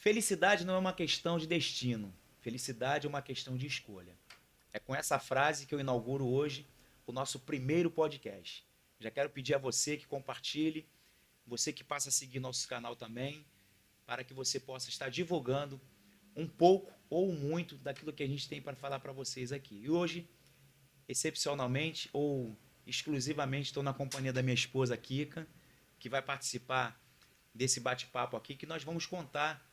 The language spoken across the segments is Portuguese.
Felicidade não é uma questão de destino. Felicidade é uma questão de escolha. É com essa frase que eu inauguro hoje o nosso primeiro podcast. Já quero pedir a você que compartilhe, você que passa a seguir nosso canal também, para que você possa estar divulgando um pouco ou muito daquilo que a gente tem para falar para vocês aqui. E hoje, excepcionalmente ou exclusivamente, estou na companhia da minha esposa Kika, que vai participar desse bate-papo aqui, que nós vamos contar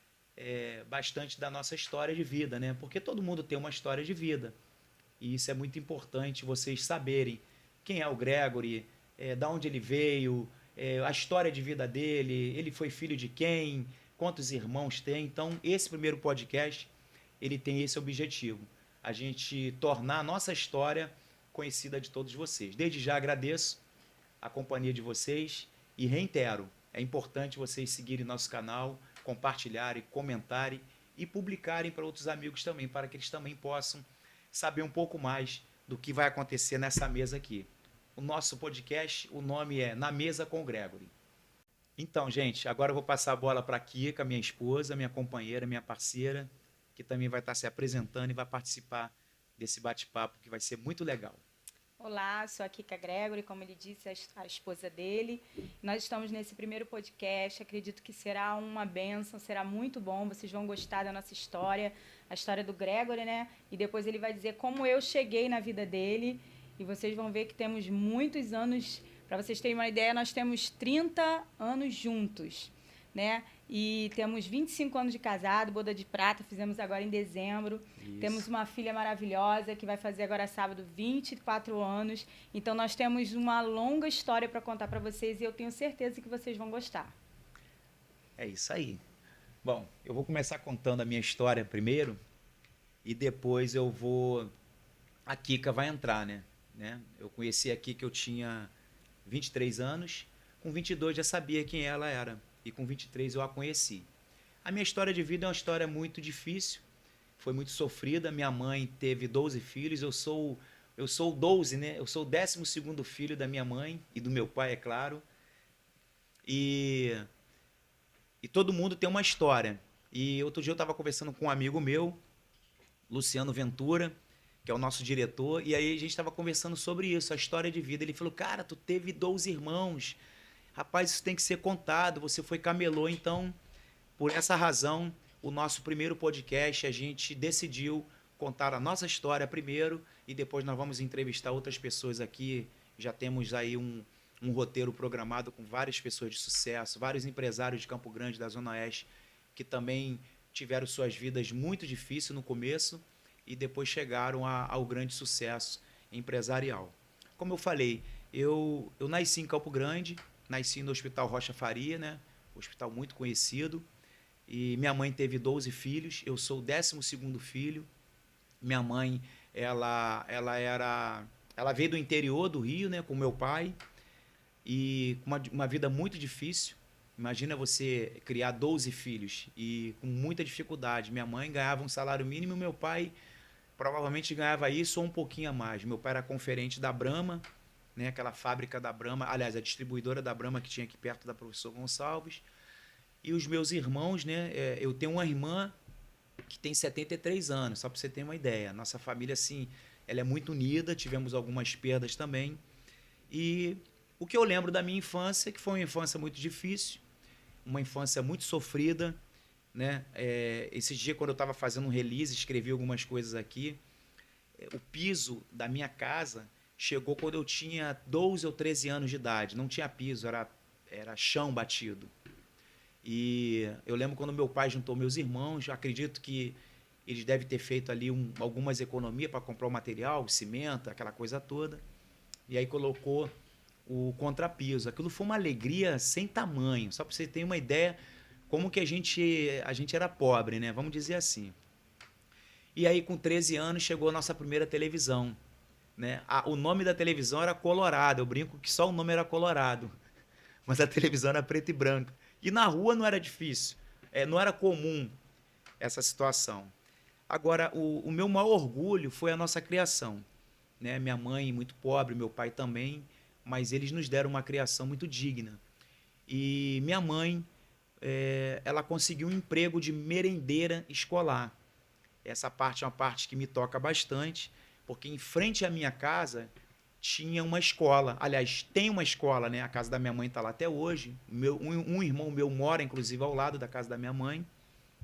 bastante da nossa história de vida, né? Porque todo mundo tem uma história de vida. E isso é muito importante vocês saberem quem é o Gregory, da onde ele veio, a história de vida dele, ele foi filho de quem, quantos irmãos tem. Então, esse primeiro podcast, ele tem esse objetivo, a gente tornar a nossa história conhecida de todos vocês. Desde já agradeço a companhia de vocês e reitero, é importante vocês seguirem nosso canal, compartilharem, comentarem e publicarem para outros amigos também, para que eles também possam saber um pouco mais do que vai acontecer nessa mesa aqui. O nosso podcast, o nome é Na Mesa com o Gregory. Então, gente, agora eu vou passar a bola para a Kika, minha esposa, minha companheira, minha parceira, que também vai estar se apresentando e vai participar desse bate-papo que vai ser muito legal. Olá, sou a Kika Gregory, como ele disse, a esposa dele. Nós estamos nesse primeiro podcast, acredito que será uma bênção, será muito bom, vocês vão gostar da nossa história, a história do Gregory, né? E depois ele vai dizer como eu cheguei na vida dele e vocês vão ver que temos muitos anos, para vocês terem uma ideia, nós temos 30 anos juntos, né? E temos 25 anos de casado, boda de prata, fizemos agora em dezembro. Isso. Temos uma filha maravilhosa que vai fazer agora sábado 24 anos. Então nós temos uma longa história para contar para vocês e eu tenho certeza que vocês vão gostar. É isso aí. Bom, eu vou começar contando a minha história primeiro e depois a Kika vai entrar, né? Eu conheci a Kika, eu tinha 23 anos, com 22 já sabia quem ela era. E com 23 eu a conheci. A minha história de vida é uma história muito difícil, foi muito sofrida. Minha mãe teve 12 filhos, eu sou o 12, né? Eu sou o 12º filho da minha mãe e do meu pai, é claro. E todo mundo tem uma história. E outro dia eu estava conversando com um amigo meu, Luciano Ventura, que é o nosso diretor, e aí a gente estava conversando sobre isso, a história de vida. Ele falou, cara, tu teve 12 irmãos. Rapaz, isso tem que ser contado, você foi camelô, então, por essa razão, o nosso primeiro podcast, a gente decidiu contar a nossa história primeiro e depois nós vamos entrevistar outras pessoas aqui. Já temos aí um roteiro programado com várias pessoas de sucesso, vários empresários de Campo Grande, da Zona Oeste, que também tiveram suas vidas muito difíceis no começo e depois chegaram ao grande sucesso empresarial. Como eu falei, eu nasci em Campo Grande, nasci no Hospital Rocha Faria, né? Hospital muito conhecido. E minha mãe teve 12 filhos, eu sou o 12º filho. Minha mãe, ela veio do interior do Rio, né, com meu pai, e com uma vida muito difícil. Imagina você criar 12 filhos e com muita dificuldade. Minha mãe ganhava um salário mínimo e meu pai provavelmente ganhava isso ou um pouquinho a mais. Meu pai era conferente da Brahma, né, aquela fábrica da Brahma, aliás, a distribuidora da Brahma que tinha aqui perto da Professor Gonçalves. E os meus irmãos, né, eu tenho uma irmã que tem 73 anos, só para você ter uma ideia. Nossa família, assim, ela é muito unida, tivemos algumas perdas também. E o que eu lembro da minha infância, que foi uma infância muito difícil, uma infância muito sofrida, né? Esse dia, quando eu estava fazendo um release, escrevi algumas coisas aqui, o piso da minha casa chegou quando eu tinha 12 ou 13 anos de idade. Não tinha piso, era chão batido. E eu lembro quando meu pai juntou meus irmãos, acredito que eles devem ter feito ali algumas economias para comprar o material, o cimento, aquela coisa toda. E aí colocou o contrapiso. Aquilo foi uma alegria sem tamanho, só para você ter uma ideia como que a gente era pobre, né? Vamos dizer assim. E aí com 13 anos chegou a nossa primeira televisão. Né? O nome da televisão era Colorado, eu brinco que só o nome era Colorado, mas a televisão era preta e branca. E na rua não era difícil, não era comum essa situação. Agora, o meu maior orgulho foi a nossa criação. Né? Minha mãe muito pobre, meu pai também, mas eles nos deram uma criação muito digna. E minha mãe ela conseguiu um emprego de merendeira escolar. Essa parte é uma parte que me toca bastante, porque em frente à minha casa tinha uma escola. Aliás, tem uma escola, né? A casa da minha mãe está lá até hoje. Um irmão meu mora, inclusive, ao lado da casa da minha mãe,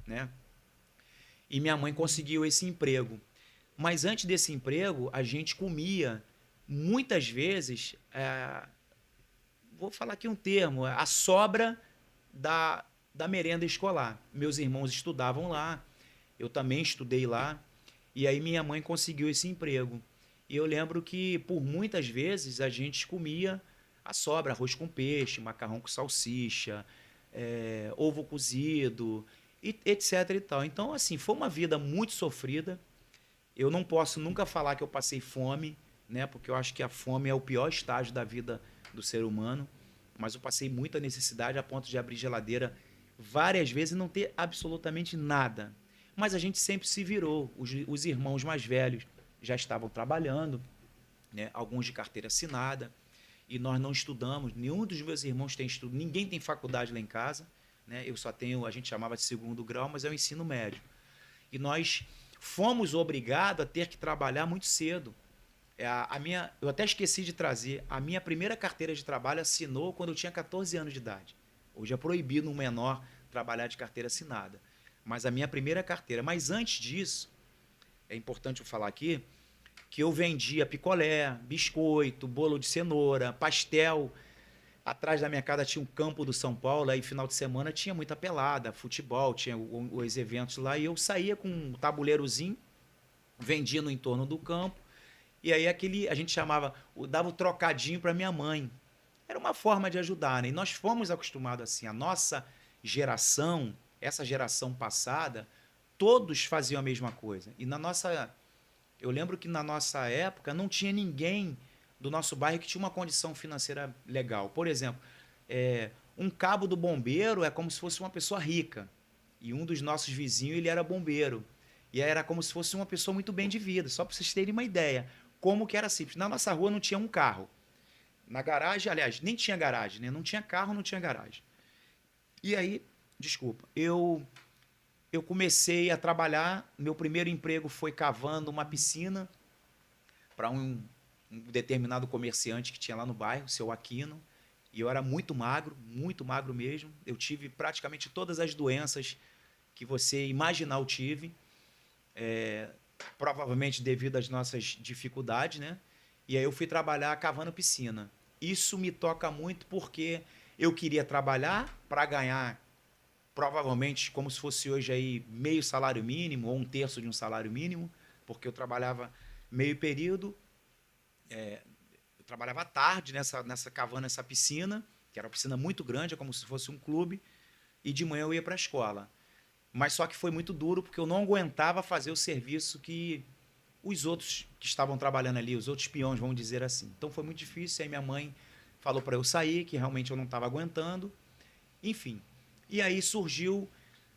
né? E minha mãe conseguiu esse emprego. Mas antes desse emprego, a gente comia, muitas vezes, vou falar aqui um termo, a sobra da merenda escolar. Meus irmãos estudavam lá, eu também estudei lá, e aí minha mãe conseguiu esse emprego. E eu lembro que, por muitas vezes, a gente comia a sobra, arroz com peixe, macarrão com salsicha, ovo cozido, etc e tal. Então, assim, foi uma vida muito sofrida. Eu não posso nunca falar que eu passei fome, né? Porque eu acho que a fome é o pior estágio da vida do ser humano. Mas eu passei muita necessidade a ponto de abrir geladeira várias vezes e não ter absolutamente nada. Mas a gente sempre se virou. Os irmãos mais velhos já estavam trabalhando, né? Alguns de carteira assinada, e nós não estudamos. Nenhum dos meus irmãos tem estudo, ninguém tem faculdade lá em casa, né? Eu só tenho, a gente chamava de segundo grau, mas é o ensino médio. E nós fomos obrigados a ter que trabalhar muito cedo. Eu até esqueci de trazer, a minha primeira carteira de trabalho assinou quando eu tinha 14 anos de idade. Hoje é proibido um menor trabalhar de carteira assinada. Mas a minha primeira carteira. Mas antes disso, é importante eu falar aqui, que eu vendia picolé, biscoito, bolo de cenoura, pastel. Atrás da minha casa tinha um campo do São Paulo, aí final de semana tinha muita pelada, futebol, tinha os eventos lá, e eu saía com um tabuleirozinho, vendia no entorno do campo, e aí a gente chamava, dava o trocadinho para minha mãe. Era uma forma de ajudar, né? E nós fomos acostumados assim, a nossa geração, essa geração passada, todos faziam a mesma coisa. E eu lembro que na nossa época não tinha ninguém do nosso bairro que tinha uma condição financeira legal. Por exemplo, um cabo do bombeiro é como se fosse uma pessoa rica. E um dos nossos vizinhos, ele era bombeiro. E era como se fosse uma pessoa muito bem de vida, só para vocês terem uma ideia. Como que era simples. Na nossa rua não tinha um carro. Na garagem, aliás, nem tinha garagem, né? Não tinha carro, não tinha garagem. E aí, desculpa, eu comecei a trabalhar, meu primeiro emprego foi cavando uma piscina para um determinado comerciante que tinha lá no bairro, o seu Aquino, e eu era muito magro mesmo. Eu tive praticamente todas as doenças que você imaginar eu tive, provavelmente devido às nossas dificuldades, né? E aí eu fui trabalhar cavando piscina. Isso me toca muito porque eu queria trabalhar para ganhar provavelmente como se fosse hoje aí meio salário mínimo ou um terço de um salário mínimo, porque eu trabalhava meio período, eu trabalhava à tarde cavando essa piscina, que era uma piscina muito grande, é como se fosse um clube, e de manhã eu ia para a escola. Mas só que foi muito duro, porque eu não aguentava fazer o serviço que os outros que estavam trabalhando ali, os outros peões, vamos dizer assim. Então foi muito difícil, aí minha mãe falou para eu sair, que realmente eu não estava aguentando, enfim. E aí surgiu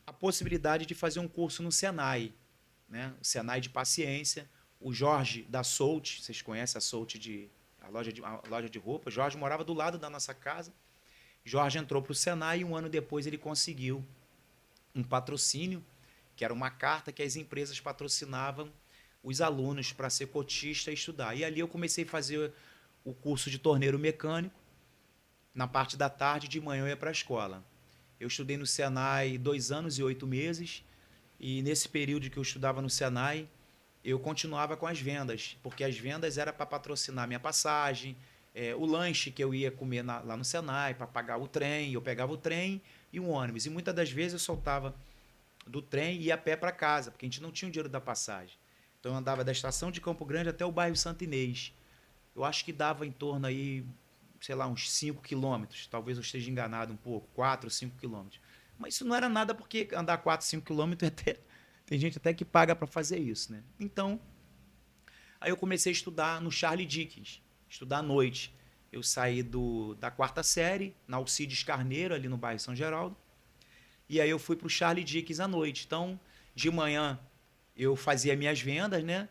a possibilidade de fazer um curso no Senai, né? O Senai de Paciência. O Jorge da Soult, vocês conhecem a Soult, a loja de roupa. Jorge morava do lado da nossa casa. Jorge entrou para o Senai e um ano depois ele conseguiu um patrocínio, que era uma carta que as empresas patrocinavam os alunos para ser cotista e estudar. E ali eu comecei a fazer o curso de torneiro mecânico. Na parte da tarde, de manhã eu ia para a escola. Eu estudei no Senai 2 anos e 8 meses, e nesse período que eu estudava no Senai, eu continuava com as vendas, porque as vendas era para patrocinar minha passagem, o lanche que eu ia comer lá no Senai, para pagar o trem, eu pegava o trem e um ônibus. E muitas das vezes eu soltava do trem e ia a pé para casa, porque a gente não tinha o dinheiro da passagem. Então eu andava da estação de Campo Grande até o bairro Santo Inês. Eu acho que dava em torno aí, sei lá, uns 5 quilômetros. Talvez eu esteja enganado um pouco, 4, 5 quilômetros. Mas isso não era nada, porque andar 4, 5 quilômetros tem gente até que paga para fazer isso, né? Então, aí eu comecei a estudar no Charlie Dickens, estudar à noite. Eu saí da 4ª série, na Alcides Carneiro, ali no bairro São Geraldo, e aí eu fui para o Charlie Dickens à noite. Então, de manhã, eu fazia minhas vendas, né?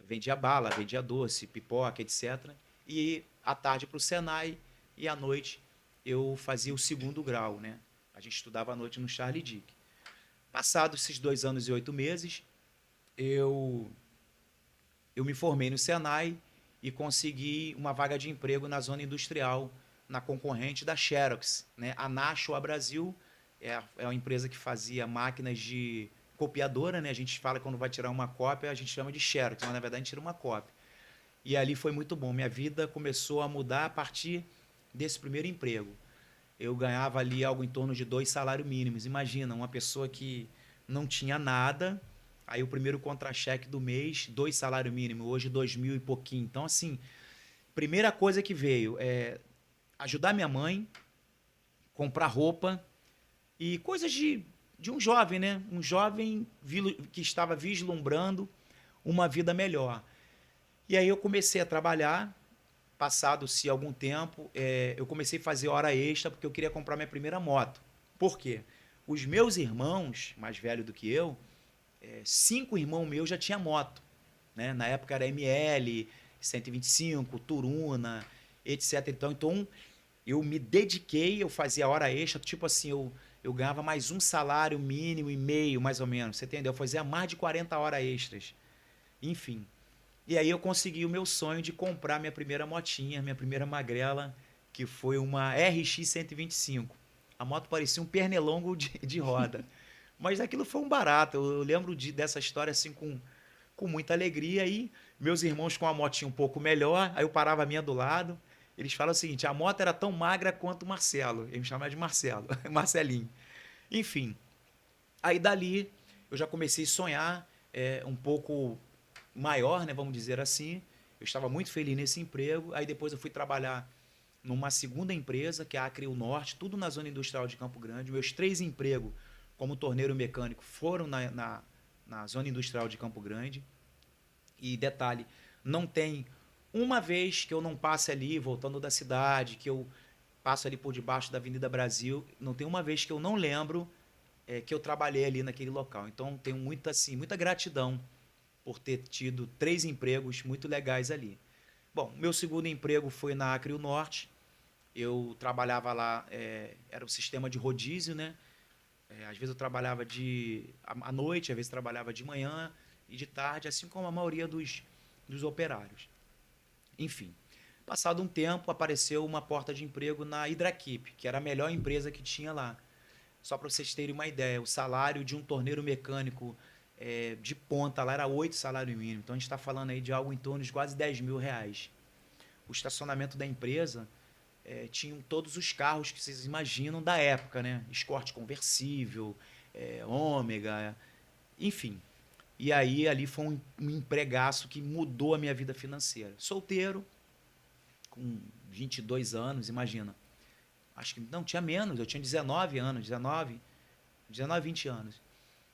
Vendia bala, vendia doce, pipoca, etc. E à tarde para o Senai, e à noite eu fazia o segundo grau, né? A gente estudava à noite no Charlie Dick. Passados esses 2 anos e 8 meses, eu me formei no Senai e consegui uma vaga de emprego na zona industrial, na concorrente da Xerox, né? A Nashua Brasil é uma empresa que fazia máquinas de copiadora, né? A gente fala que quando vai tirar uma cópia, a gente chama de Xerox, mas na verdade a gente tira uma cópia. E ali foi muito bom. Minha vida começou a mudar a partir desse primeiro emprego. Eu ganhava ali algo em torno de 2 salários mínimos. Imagina, uma pessoa que não tinha nada, aí o primeiro contra-cheque do mês, 2 salários mínimos, hoje 2.000 e pouquinho. Então, assim, primeira coisa que veio é ajudar minha mãe, comprar roupa e coisas de um jovem, né? Um jovem que estava vislumbrando uma vida melhor. E aí eu comecei a trabalhar. Passado-se algum tempo, eu comecei a fazer hora extra porque eu queria comprar minha primeira moto. Por quê? Os meus irmãos, mais velhos do que eu, 5 irmãos meus já tinham moto, né? Na época era ML, 125, Turuna, etc. Então eu me dediquei, eu fazia hora extra, tipo assim, eu ganhava mais um salário mínimo e meio, mais ou menos, você entendeu? Eu fazia mais de 40 horas extras. Enfim. E aí eu consegui o meu sonho de comprar minha primeira motinha, minha primeira magrela, que foi uma RX 125. A moto parecia um pernilongo de roda. Mas aquilo foi um barato. Eu lembro dessa história assim com muita alegria. E meus irmãos com a motinha um pouco melhor, aí eu parava a minha do lado. Eles falam o seguinte, a moto era tão magra quanto o Marcelo. Eles me chamavam de Marcelo, Marcelinho. Enfim, aí dali eu já comecei a sonhar um pouco maior, né, vamos dizer assim. Eu estava muito feliz nesse emprego. Aí depois eu fui trabalhar numa segunda empresa, que é a Acreil Norte, tudo na zona industrial de Campo Grande. Meus 3 empregos como torneiro mecânico foram na zona industrial de Campo Grande. E detalhe, não tem uma vez que eu não passe ali, voltando da cidade, que eu passo ali por debaixo da Avenida Brasil, não tem uma vez que eu não lembro que eu trabalhei ali naquele local. Então tenho muita gratidão por ter tido 3 empregos muito legais ali. Bom, meu segundo emprego foi na Acreil Norte. Eu trabalhava lá, era o sistema de rodízio, né? Às vezes eu trabalhava à noite, às vezes trabalhava de manhã e de tarde, assim como a maioria dos operários. Enfim, passado um tempo, apareceu uma porta de emprego na Hidraquip, que era a melhor empresa que tinha lá. Só para vocês terem uma ideia, o salário de um torneiro mecânico de ponta lá era 8 salários mínimos. Então a gente está falando aí de algo em torno de quase 10 mil reais. O estacionamento da empresa tinham todos os carros que vocês imaginam da época, né? Escort conversível, Ômega, enfim. E aí ali foi um empregaço que mudou a minha vida financeira. Solteiro, com 22 anos, imagina. Acho que não, tinha menos, eu tinha 19 anos, 19, 20 anos.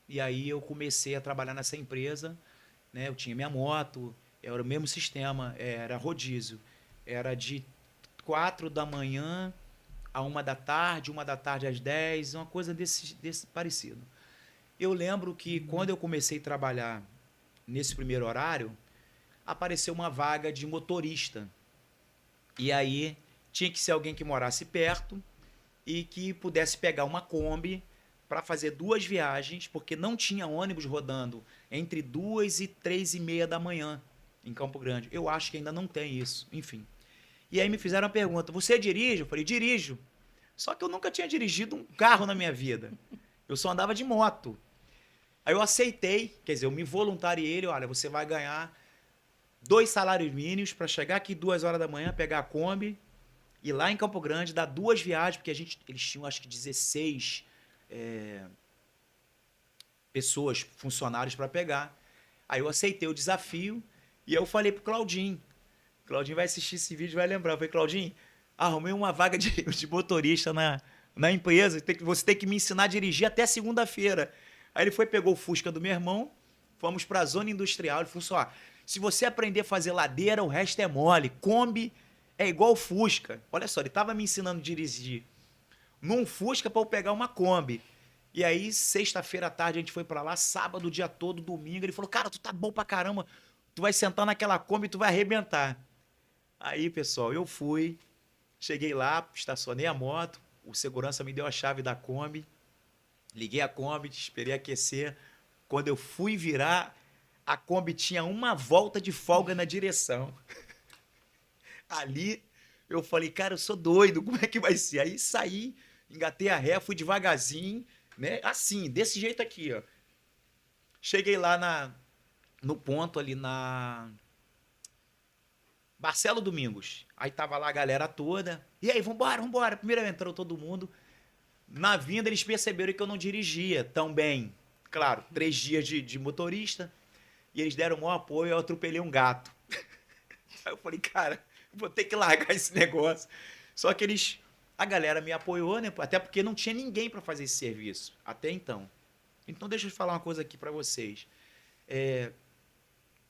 E aí eu comecei a trabalhar nessa empresa, né? Eu tinha minha moto, era o mesmo sistema, era rodízio. Era de 4 da manhã a 1 da tarde, 1 da tarde às 10, uma coisa desse parecido. Eu lembro que quando eu comecei a trabalhar nesse primeiro horário, apareceu uma vaga de motorista. E aí tinha que ser alguém que morasse perto e que pudesse pegar uma Kombi para fazer 2 viagens, porque não tinha ônibus rodando entre 2 e 3 e meia da manhã em Campo Grande. Eu acho que ainda não tem isso, enfim. E aí me fizeram a pergunta, você dirige? Eu falei, dirijo. Só que eu nunca tinha dirigido um carro na minha vida. Eu só andava de moto. Aí eu aceitei, quer dizer, eu me voluntariei, olha, você vai ganhar 2 salários mínimos para chegar aqui 2 horas da manhã, pegar a Kombi, ir lá em Campo Grande, dar 2 viagens, porque eles tinham acho que 16 pessoas, funcionários para pegar. Aí eu aceitei o desafio e eu falei pro Claudinho. Claudinho vai assistir esse vídeo e vai lembrar. Eu falei, Claudinho, arrumei uma vaga de motorista na empresa, você tem que me ensinar a dirigir até segunda-feira. Aí ele foi, pegou o Fusca do meu irmão, fomos para a zona industrial, ele falou assim, se você aprender a fazer ladeira, o resto é mole, Kombi é igual Fusca. Olha só, ele estava me ensinando a dirigir num Fusca para eu pegar uma Kombi. E aí, sexta-feira à tarde, a gente foi para lá, sábado o dia todo, domingo, ele falou, cara, tu tá bom pra caramba, tu vai sentar naquela Kombi e tu vai arrebentar. Aí, pessoal, eu fui, cheguei lá, estacionei a moto, O segurança me deu a chave da Kombi, liguei a Kombi, esperei aquecer. Quando eu fui virar, a Kombi tinha uma volta de folga na direção. Ali eu falei, cara, eu sou doido, como é que vai ser? Aí saí, engatei a ré, fui devagarzinho, né? Assim, desse jeito aqui, ó. Cheguei lá no ponto ali na Marcelo Domingos. Aí tava lá a galera toda. E aí, vambora, vambora. Primeiro entrou todo mundo. Na vinda, eles perceberam que eu não dirigia tão bem. Claro, 3 dias de motorista. E eles deram o maior apoio, eu atropelei um gato. Aí eu falei, cara, vou ter que largar esse negócio. Só que a galera me apoiou, né? Até porque não tinha ninguém para fazer esse serviço, até então. Então deixa eu falar uma coisa aqui para vocês.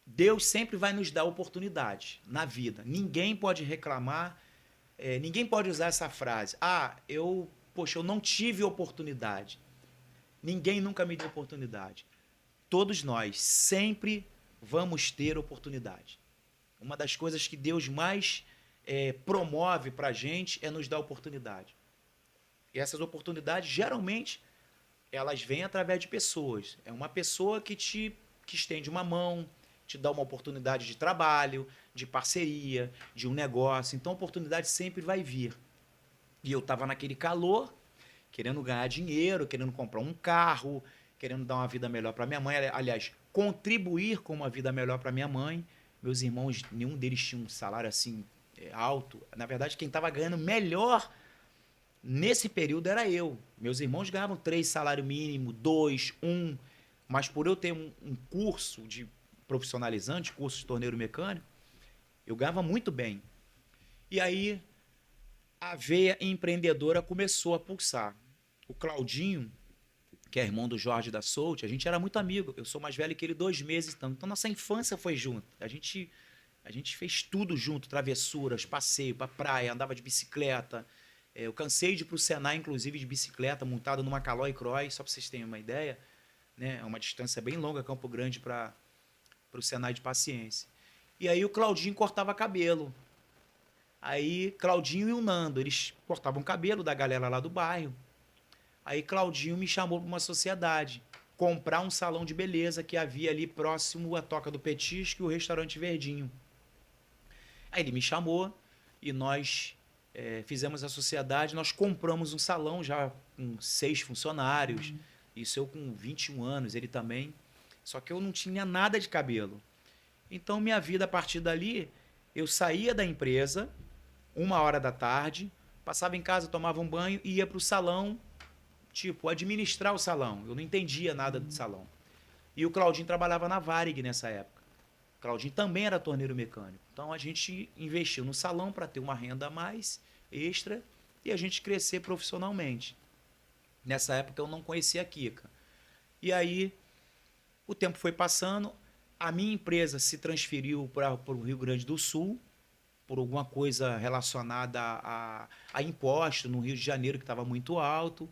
Deus sempre vai nos dar oportunidade na vida. Ninguém pode reclamar, ninguém pode usar essa frase. Eu não tive oportunidade. Ninguém nunca me deu oportunidade. Todos nós sempre vamos ter oportunidade. Uma das coisas que Deus mais promove para a gente é nos dar oportunidade. E essas oportunidades, geralmente, elas vêm através de pessoas. É uma pessoa que estende uma mão, te dá uma oportunidade de trabalho, de parceria, de um negócio. Então, a oportunidade sempre vai vir. E eu estava naquele calor, querendo ganhar dinheiro, querendo comprar um carro, querendo dar uma vida melhor para minha mãe. Aliás, contribuir com uma vida melhor para minha mãe. Meus irmãos, nenhum deles tinha um salário assim alto. Na verdade, quem estava ganhando melhor nesse período era eu. Meus irmãos ganhavam 3 salário mínimo, 2, 1. Mas por eu ter um curso de profissionalizante, curso de torneiro mecânico, eu ganhava muito bem. E aí a veia empreendedora começou a pulsar. O Claudinho, que é irmão do Jorge da Solte, a gente era muito amigo. Eu sou mais velho que ele 2 meses. Então, nossa infância foi junto. A gente fez tudo junto, travessuras, passeio pra praia, andava de bicicleta. Eu cansei de ir pro Senai, inclusive, de bicicleta, montado numa Caloi Cross, só para vocês terem uma ideia. Né? É uma distância bem longa, Campo Grande, para o Senai de Paciência. E aí o Claudinho cortava cabelo. Aí Claudinho e o Nando, eles cortavam cabelo da galera lá do bairro. Aí Claudinho me chamou para uma sociedade, comprar um salão de beleza que havia ali próximo à Toca do Petisco e o Restaurante Verdinho. Aí ele me chamou e nós fizemos a sociedade, nós compramos um salão já com 6 funcionários, isso eu com 21 anos, ele também, só que eu não tinha nada de cabelo. Então minha vida a partir dali, eu saía da empresa, 13h, passava em casa, tomava um banho e ia para o salão, administrar o salão. Eu não entendia nada do salão. E o Claudinho trabalhava na Varig nessa época. O Claudinho também era torneiro mecânico. Então a gente investiu no salão para ter uma renda a mais extra e a gente crescer profissionalmente. Nessa época eu não conhecia a Kika. E aí o tempo foi passando, a minha empresa se transferiu para o Rio Grande do Sul, por alguma coisa relacionada a imposto no Rio de Janeiro, que estava muito alto.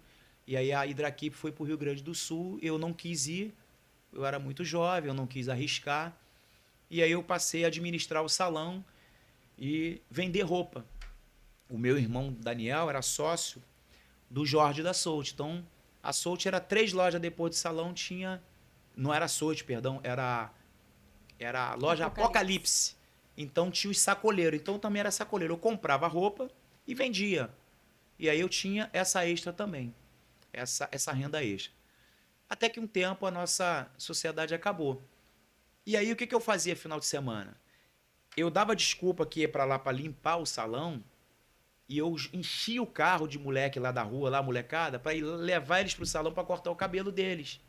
E aí a Hidraquip foi para o Rio Grande do Sul, eu não quis ir, eu era muito jovem, eu não quis arriscar. E aí eu passei a administrar o salão e vender roupa. O meu irmão Daniel era sócio do Jorge da Solte. Então, a Solte era 3 lojas depois do salão, tinha... Não era Solte, perdão, era a loja Apocalipse. Então, tinha os sacoleiros. Então, também era sacoleiro. Eu comprava roupa e vendia. E aí eu tinha essa extra também. Essa renda extra. Até que um tempo a nossa sociedade acabou. E aí o que eu fazia final de semana? Eu dava desculpa que ia para lá para limpar o salão e eu enchia o carro de moleque lá da rua, lá molecada, para ir levar eles para o salão para cortar o cabelo deles.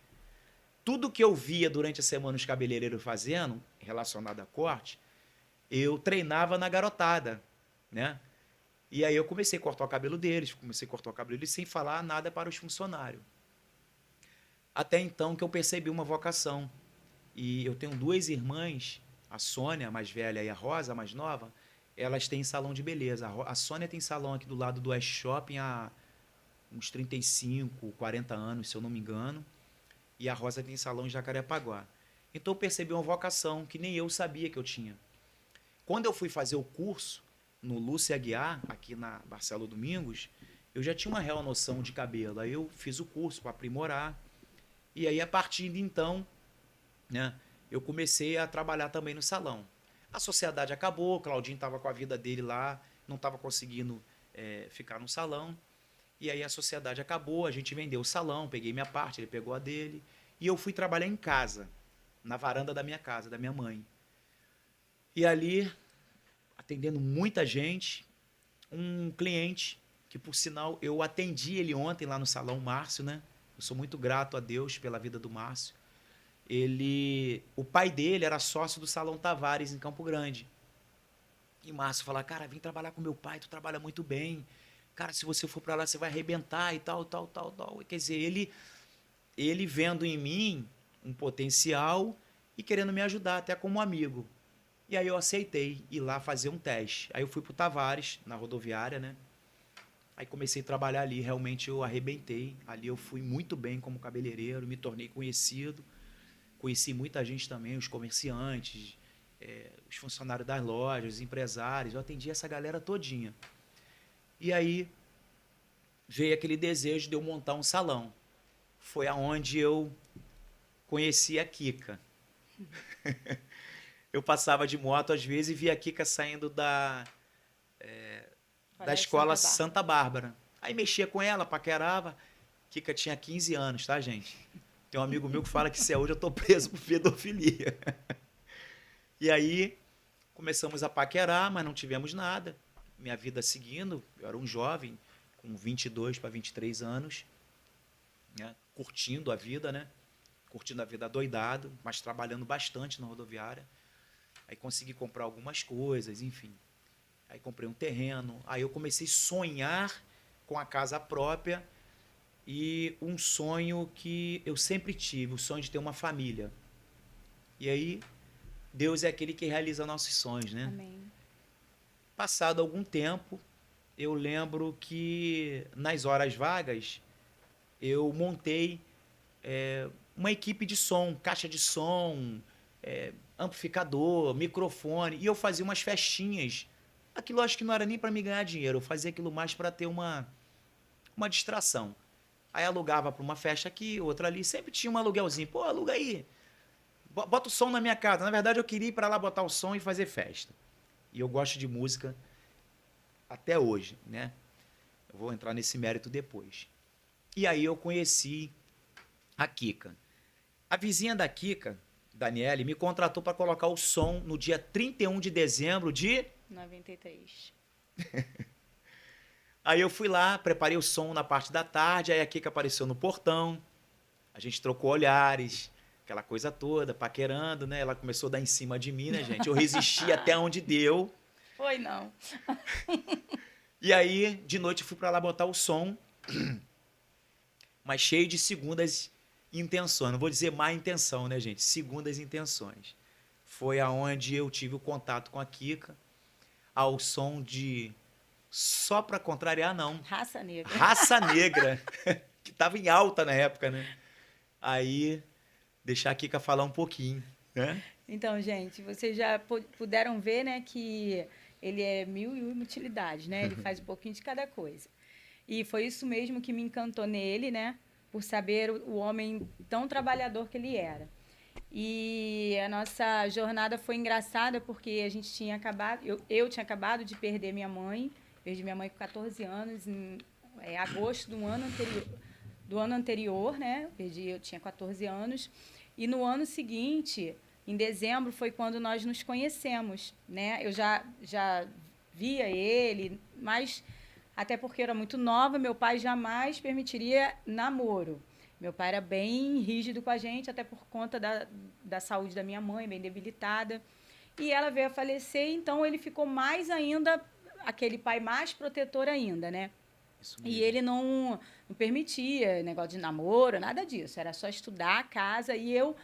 Tudo que eu via durante a semana os cabeleireiros fazendo, relacionado a corte, eu treinava na garotada, né? E aí eu comecei a cortar o cabelo deles, sem falar nada para os funcionários. Até então que eu percebi uma vocação. E eu tenho 2 irmãs, a Sônia, a mais velha, e a Rosa, a mais nova, elas têm salão de beleza. A Sônia tem salão aqui do lado do West Shopping há uns 35, 40 anos, se eu não me engano. E a Rosa tem salão em Jacarepaguá. Então eu percebi uma vocação que nem eu sabia que eu tinha. Quando eu fui fazer o curso no Lúcia Aguiar, aqui na Marcelo Domingos, eu já tinha uma real noção de cabelo. Aí eu fiz o curso para aprimorar. E aí, a partir de então, né, eu comecei a trabalhar também no salão. A sociedade acabou, o Claudinho estava com a vida dele lá, não estava conseguindo ficar no salão. E aí a sociedade acabou, a gente vendeu o salão, peguei minha parte, ele pegou a dele. E eu fui trabalhar em casa, na varanda da minha casa, da minha mãe. E ali, atendendo muita gente, um cliente, que por sinal eu atendi ele ontem lá no salão, Márcio, né? Eu sou muito grato a Deus pela vida do Márcio. O pai dele era sócio do Salão Tavares, em Campo Grande. E Márcio fala, cara, vem trabalhar com meu pai, tu trabalha muito bem. Cara, se você for para lá, você vai arrebentar e tal. Quer dizer, ele vendo em mim um potencial e querendo me ajudar, até como amigo. E aí eu aceitei ir lá fazer um teste. Aí eu fui pro Tavares, na rodoviária, né? Aí comecei a trabalhar ali, realmente eu arrebentei. Ali eu fui muito bem como cabeleireiro, me tornei conhecido. Conheci muita gente também, os comerciantes, os funcionários das lojas, os empresários. Eu atendi essa galera todinha. E aí veio aquele desejo de eu montar um salão. Foi aonde eu conheci a Kika. Eu passava de moto às vezes e via a Kika saindo da escola Santa Bárbara. Aí mexia com ela, paquerava. Kika tinha 15 anos, tá, gente? Tem um amigo meu que fala que se é hoje eu tô preso por pedofilia. E aí começamos a paquerar, mas não tivemos nada. Minha vida seguindo, eu era um jovem, com 22 para 23 anos, né? Curtindo a vida, né? Curtindo a vida doidado, mas trabalhando bastante na rodoviária. Aí consegui comprar algumas coisas, enfim. Aí comprei um terreno. Aí eu comecei a sonhar com a casa própria e um sonho que eu sempre tive, o sonho de ter uma família. E aí, Deus é aquele que realiza nossos sonhos, né? Amém. Passado algum tempo, eu lembro que nas horas vagas, eu montei uma equipe de som, caixa de som, amplificador, microfone, e eu fazia umas festinhas. Aquilo acho que não era nem para me ganhar dinheiro, eu fazia aquilo mais para ter uma distração. Aí alugava para uma festa aqui, outra ali, sempre tinha um aluguelzinho. Pô, aluga aí, bota o som na minha casa. Na verdade, eu queria ir para lá botar o som e fazer festa. E eu gosto de música até hoje, né? Eu vou entrar nesse mérito depois. E aí eu conheci a Kika. A vizinha da Kika, Daniele, me contratou para colocar o som no dia 31 de dezembro de 93. Aí eu fui lá, preparei o som na parte da tarde, aí a Kika apareceu no portão, a gente trocou olhares, aquela coisa toda, paquerando, né? Ela começou a dar em cima de mim, né, gente? Eu resisti até onde deu. Foi não. E aí, de noite, eu fui para lá botar o som, mas cheio de segundas intenções. Não vou dizer má intenção, né, gente? Segundas intenções. Foi aonde eu tive o contato com a Kika, ao som de... Só para contrariar, não. Raça Negra. Raça Negra, que estava em alta na época, né? Aí, deixar a Kika falar um pouquinho, né? Então, gente, vocês já puderam ver, né, que ele é mil e uma utilidades, né? Ele faz um pouquinho de cada coisa. E foi isso mesmo que me encantou nele, né? Por saber o homem tão trabalhador que ele era. E a nossa jornada foi engraçada porque a gente tinha acabado... Eu tinha acabado de perder minha mãe. Perdi minha mãe com 14 anos, em agosto do ano anterior, né? Eu tinha 14 anos. E no ano seguinte, em dezembro, foi quando nós nos conhecemos, né? Eu já via ele, mas até porque eu era muito nova, meu pai jamais permitiria namoro. Meu pai era bem rígido com a gente, até por conta da saúde da minha mãe, bem debilitada. E ela veio a falecer, então ele ficou mais ainda... aquele pai mais protetor ainda, né? E ele não permitia negócio de namoro, nada disso. Era só estudar a casa. E eu,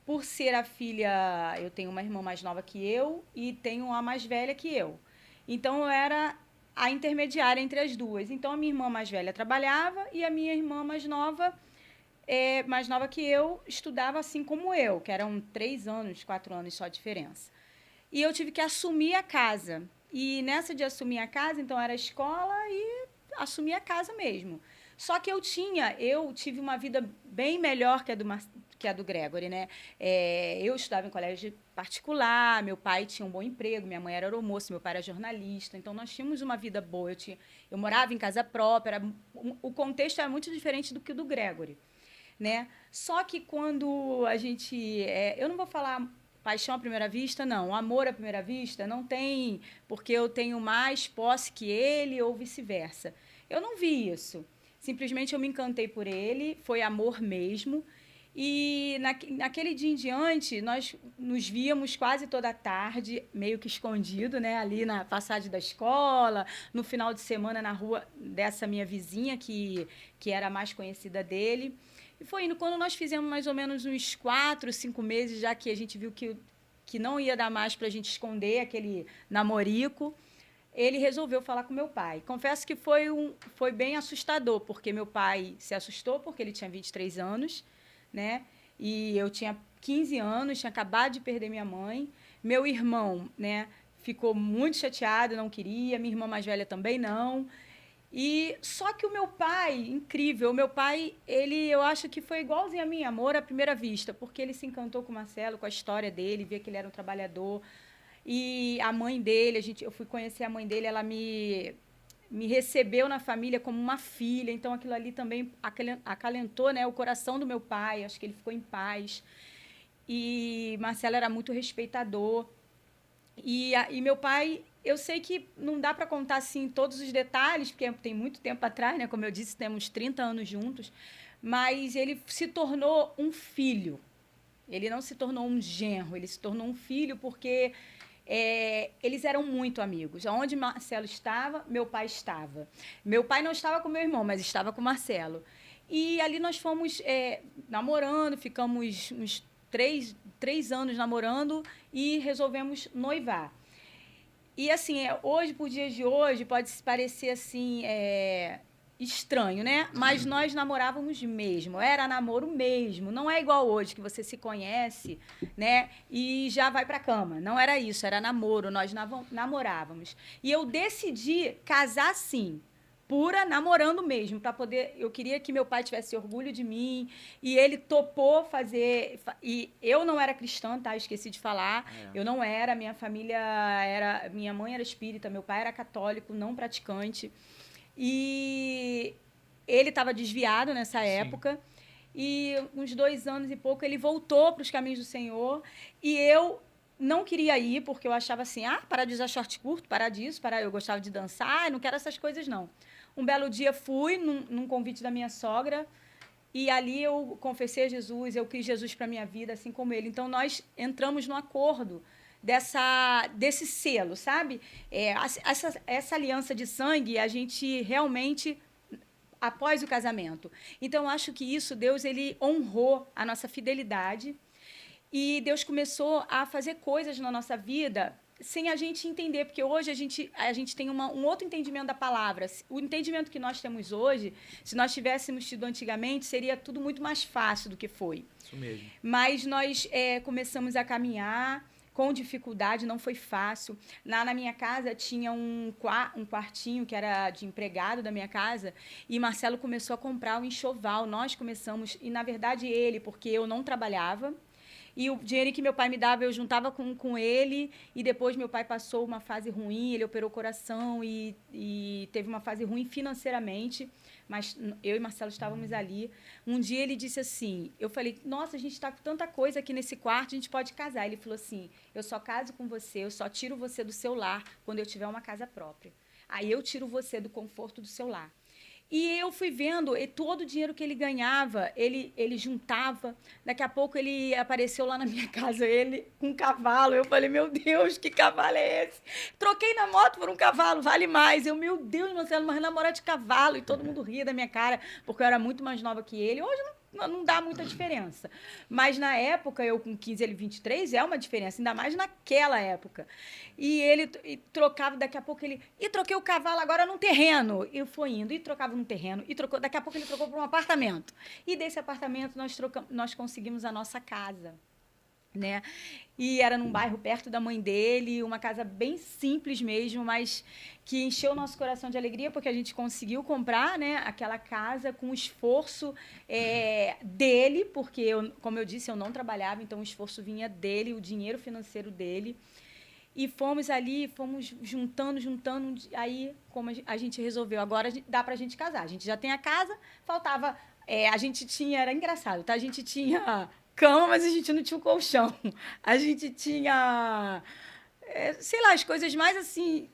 por ser a filha... Eu tenho uma irmã mais nova que eu e tenho uma mais velha que eu. Então, eu era a intermediária entre as duas. Então, a minha irmã mais velha trabalhava e a minha irmã mais nova que eu, estudava assim como eu, que eram 3 anos, 4 anos só a diferença. E eu tive que assumir a casa. E nessa de assumir a casa, então, era escola e assumir a casa mesmo. Só que eu tive uma vida bem melhor que a do Gregory, né? Eu estudava em colégio particular, meu pai tinha um bom emprego, minha mãe era aeromoça, meu pai era jornalista, então nós tínhamos uma vida boa. Eu morava em casa própria, o contexto era muito diferente do que o do Gregory, né? Só que quando a gente... eu não vou falar paixão à primeira vista, não. Amor à primeira vista não tem porque eu tenho mais posse que ele ou vice-versa. Eu não vi isso. Simplesmente eu me encantei por ele, foi amor mesmo. E naquele dia em diante, nós nos víamos quase toda tarde, meio que escondido, né? Ali na passagem da escola, no final de semana na rua dessa minha vizinha, que era a mais conhecida dele. E foi indo. Quando nós fizemos mais ou menos uns 4, 5 meses, já que a gente viu que não ia dar mais para a gente esconder aquele namorico, ele resolveu falar com meu pai. Confesso que foi bem assustador, porque meu pai se assustou, porque ele tinha 23 anos, né? E eu tinha 15 anos, tinha acabado de perder minha mãe. Meu irmão, né, ficou muito chateado, não queria. Minha irmã mais velha também não. E só que o meu pai, incrível, o meu pai, eu acho que foi igualzinho a mim, amor à primeira vista, porque ele se encantou com o Marcelo, com a história dele, via que ele era um trabalhador. E a mãe dele, eu fui conhecer a mãe dele, ela me recebeu na família como uma filha, então aquilo ali também acalentou, né, o coração do meu pai, acho que ele ficou em paz. E Marcelo era muito respeitador. E meu pai, eu sei que não dá para contar assim todos os detalhes, porque tem muito tempo atrás, né, como eu disse, temos 30 anos juntos, mas ele se tornou um filho. Ele não se tornou um genro, ele se tornou um filho porque eles eram muito amigos. Onde Marcelo estava, meu pai estava. Meu pai não estava com meu irmão, mas estava com Marcelo. E ali nós fomos namorando, ficamos uns 3 anos namorando e resolvemos noivar. E, assim, hoje, por dias de hoje, pode parecer, assim, estranho, né? Mas nós namorávamos mesmo, era namoro mesmo. Não é igual hoje, que você se conhece, né? E já vai pra cama. Não era isso, era namoro, nós namorávamos. E eu decidi casar, sim, pura, namorando mesmo, para poder... Eu queria que meu pai tivesse orgulho de mim, e ele topou fazer... E eu não era cristã, tá? Esqueci de falar. Eu não era, minha família era... Minha mãe era espírita, meu pai era católico, não praticante. E ele estava desviado nessa época. E uns 2 anos e pouco ele voltou para os caminhos do Senhor. E eu não queria ir, porque eu achava assim, parar de usar short curto, parar disso, eu gostava de dançar, não quero essas coisas, não. Um belo dia fui num convite da minha sogra, e ali eu confessei a Jesus, eu quis Jesus para a minha vida, assim como ele. Então, nós entramos no acordo desse selo, sabe? Essa aliança de sangue, a gente realmente, após o casamento. Então, eu acho que isso, Deus, ele honrou a nossa fidelidade, e Deus começou a fazer coisas na nossa vida sem a gente entender, porque hoje a gente tem um outro entendimento da palavra. O entendimento que nós temos hoje, se nós tivéssemos tido antigamente, seria tudo muito mais fácil do que foi. Isso mesmo. Mas nós começamos a caminhar com dificuldade, não foi fácil. Na minha casa tinha um quartinho que era de empregado da minha casa, e Marcelo começou a comprar um enxoval. Nós começamos, e na verdade ele, porque eu não trabalhava, e o dinheiro que meu pai me dava, eu juntava com ele, e depois meu pai passou uma fase ruim, ele operou o coração e teve uma fase ruim financeiramente, mas eu e Marcelo estávamos ali. Um dia ele disse assim, eu falei, nossa, a gente está com tanta coisa aqui nesse quarto, a gente pode casar. Ele falou assim, eu só caso com você, eu só tiro você do seu lar quando eu tiver uma casa própria. Aí eu tiro você do conforto do seu lar. E eu fui vendo, e todo o dinheiro que ele ganhava, ele juntava. Daqui a pouco ele apareceu lá na minha casa, ele com um cavalo. Eu falei, meu Deus, que cavalo é esse? Troquei na moto por um cavalo, vale mais. Meu Deus, Marcelo, mas namorar de cavalo. E todo mundo ria da minha cara, porque eu era muito mais nova que ele. Hoje não dá muita diferença. Mas na época, eu com 15, ele 23, é uma diferença, ainda mais naquela época. E ele trocava, daqui a pouco ele... E troquei o cavalo agora num terreno. E foi indo, e trocava num terreno, e trocou. Daqui a pouco ele trocou por um apartamento. E desse apartamento nós conseguimos a nossa casa. né? E era num bairro perto da mãe dele, uma casa bem simples mesmo, mas que encheu o nosso coração de alegria, porque a gente conseguiu comprar, né, aquela casa com o esforço dele, porque, como eu disse, eu não trabalhava, então o esforço vinha dele, o dinheiro financeiro dele. E fomos ali, fomos juntando, aí como a gente resolveu, agora dá pra gente casar. A gente já tem a casa, faltava... a gente tinha, era engraçado, tá? A gente tinha cama, mas a gente não tinha o colchão. A gente tinha, sei lá, as coisas mais assim,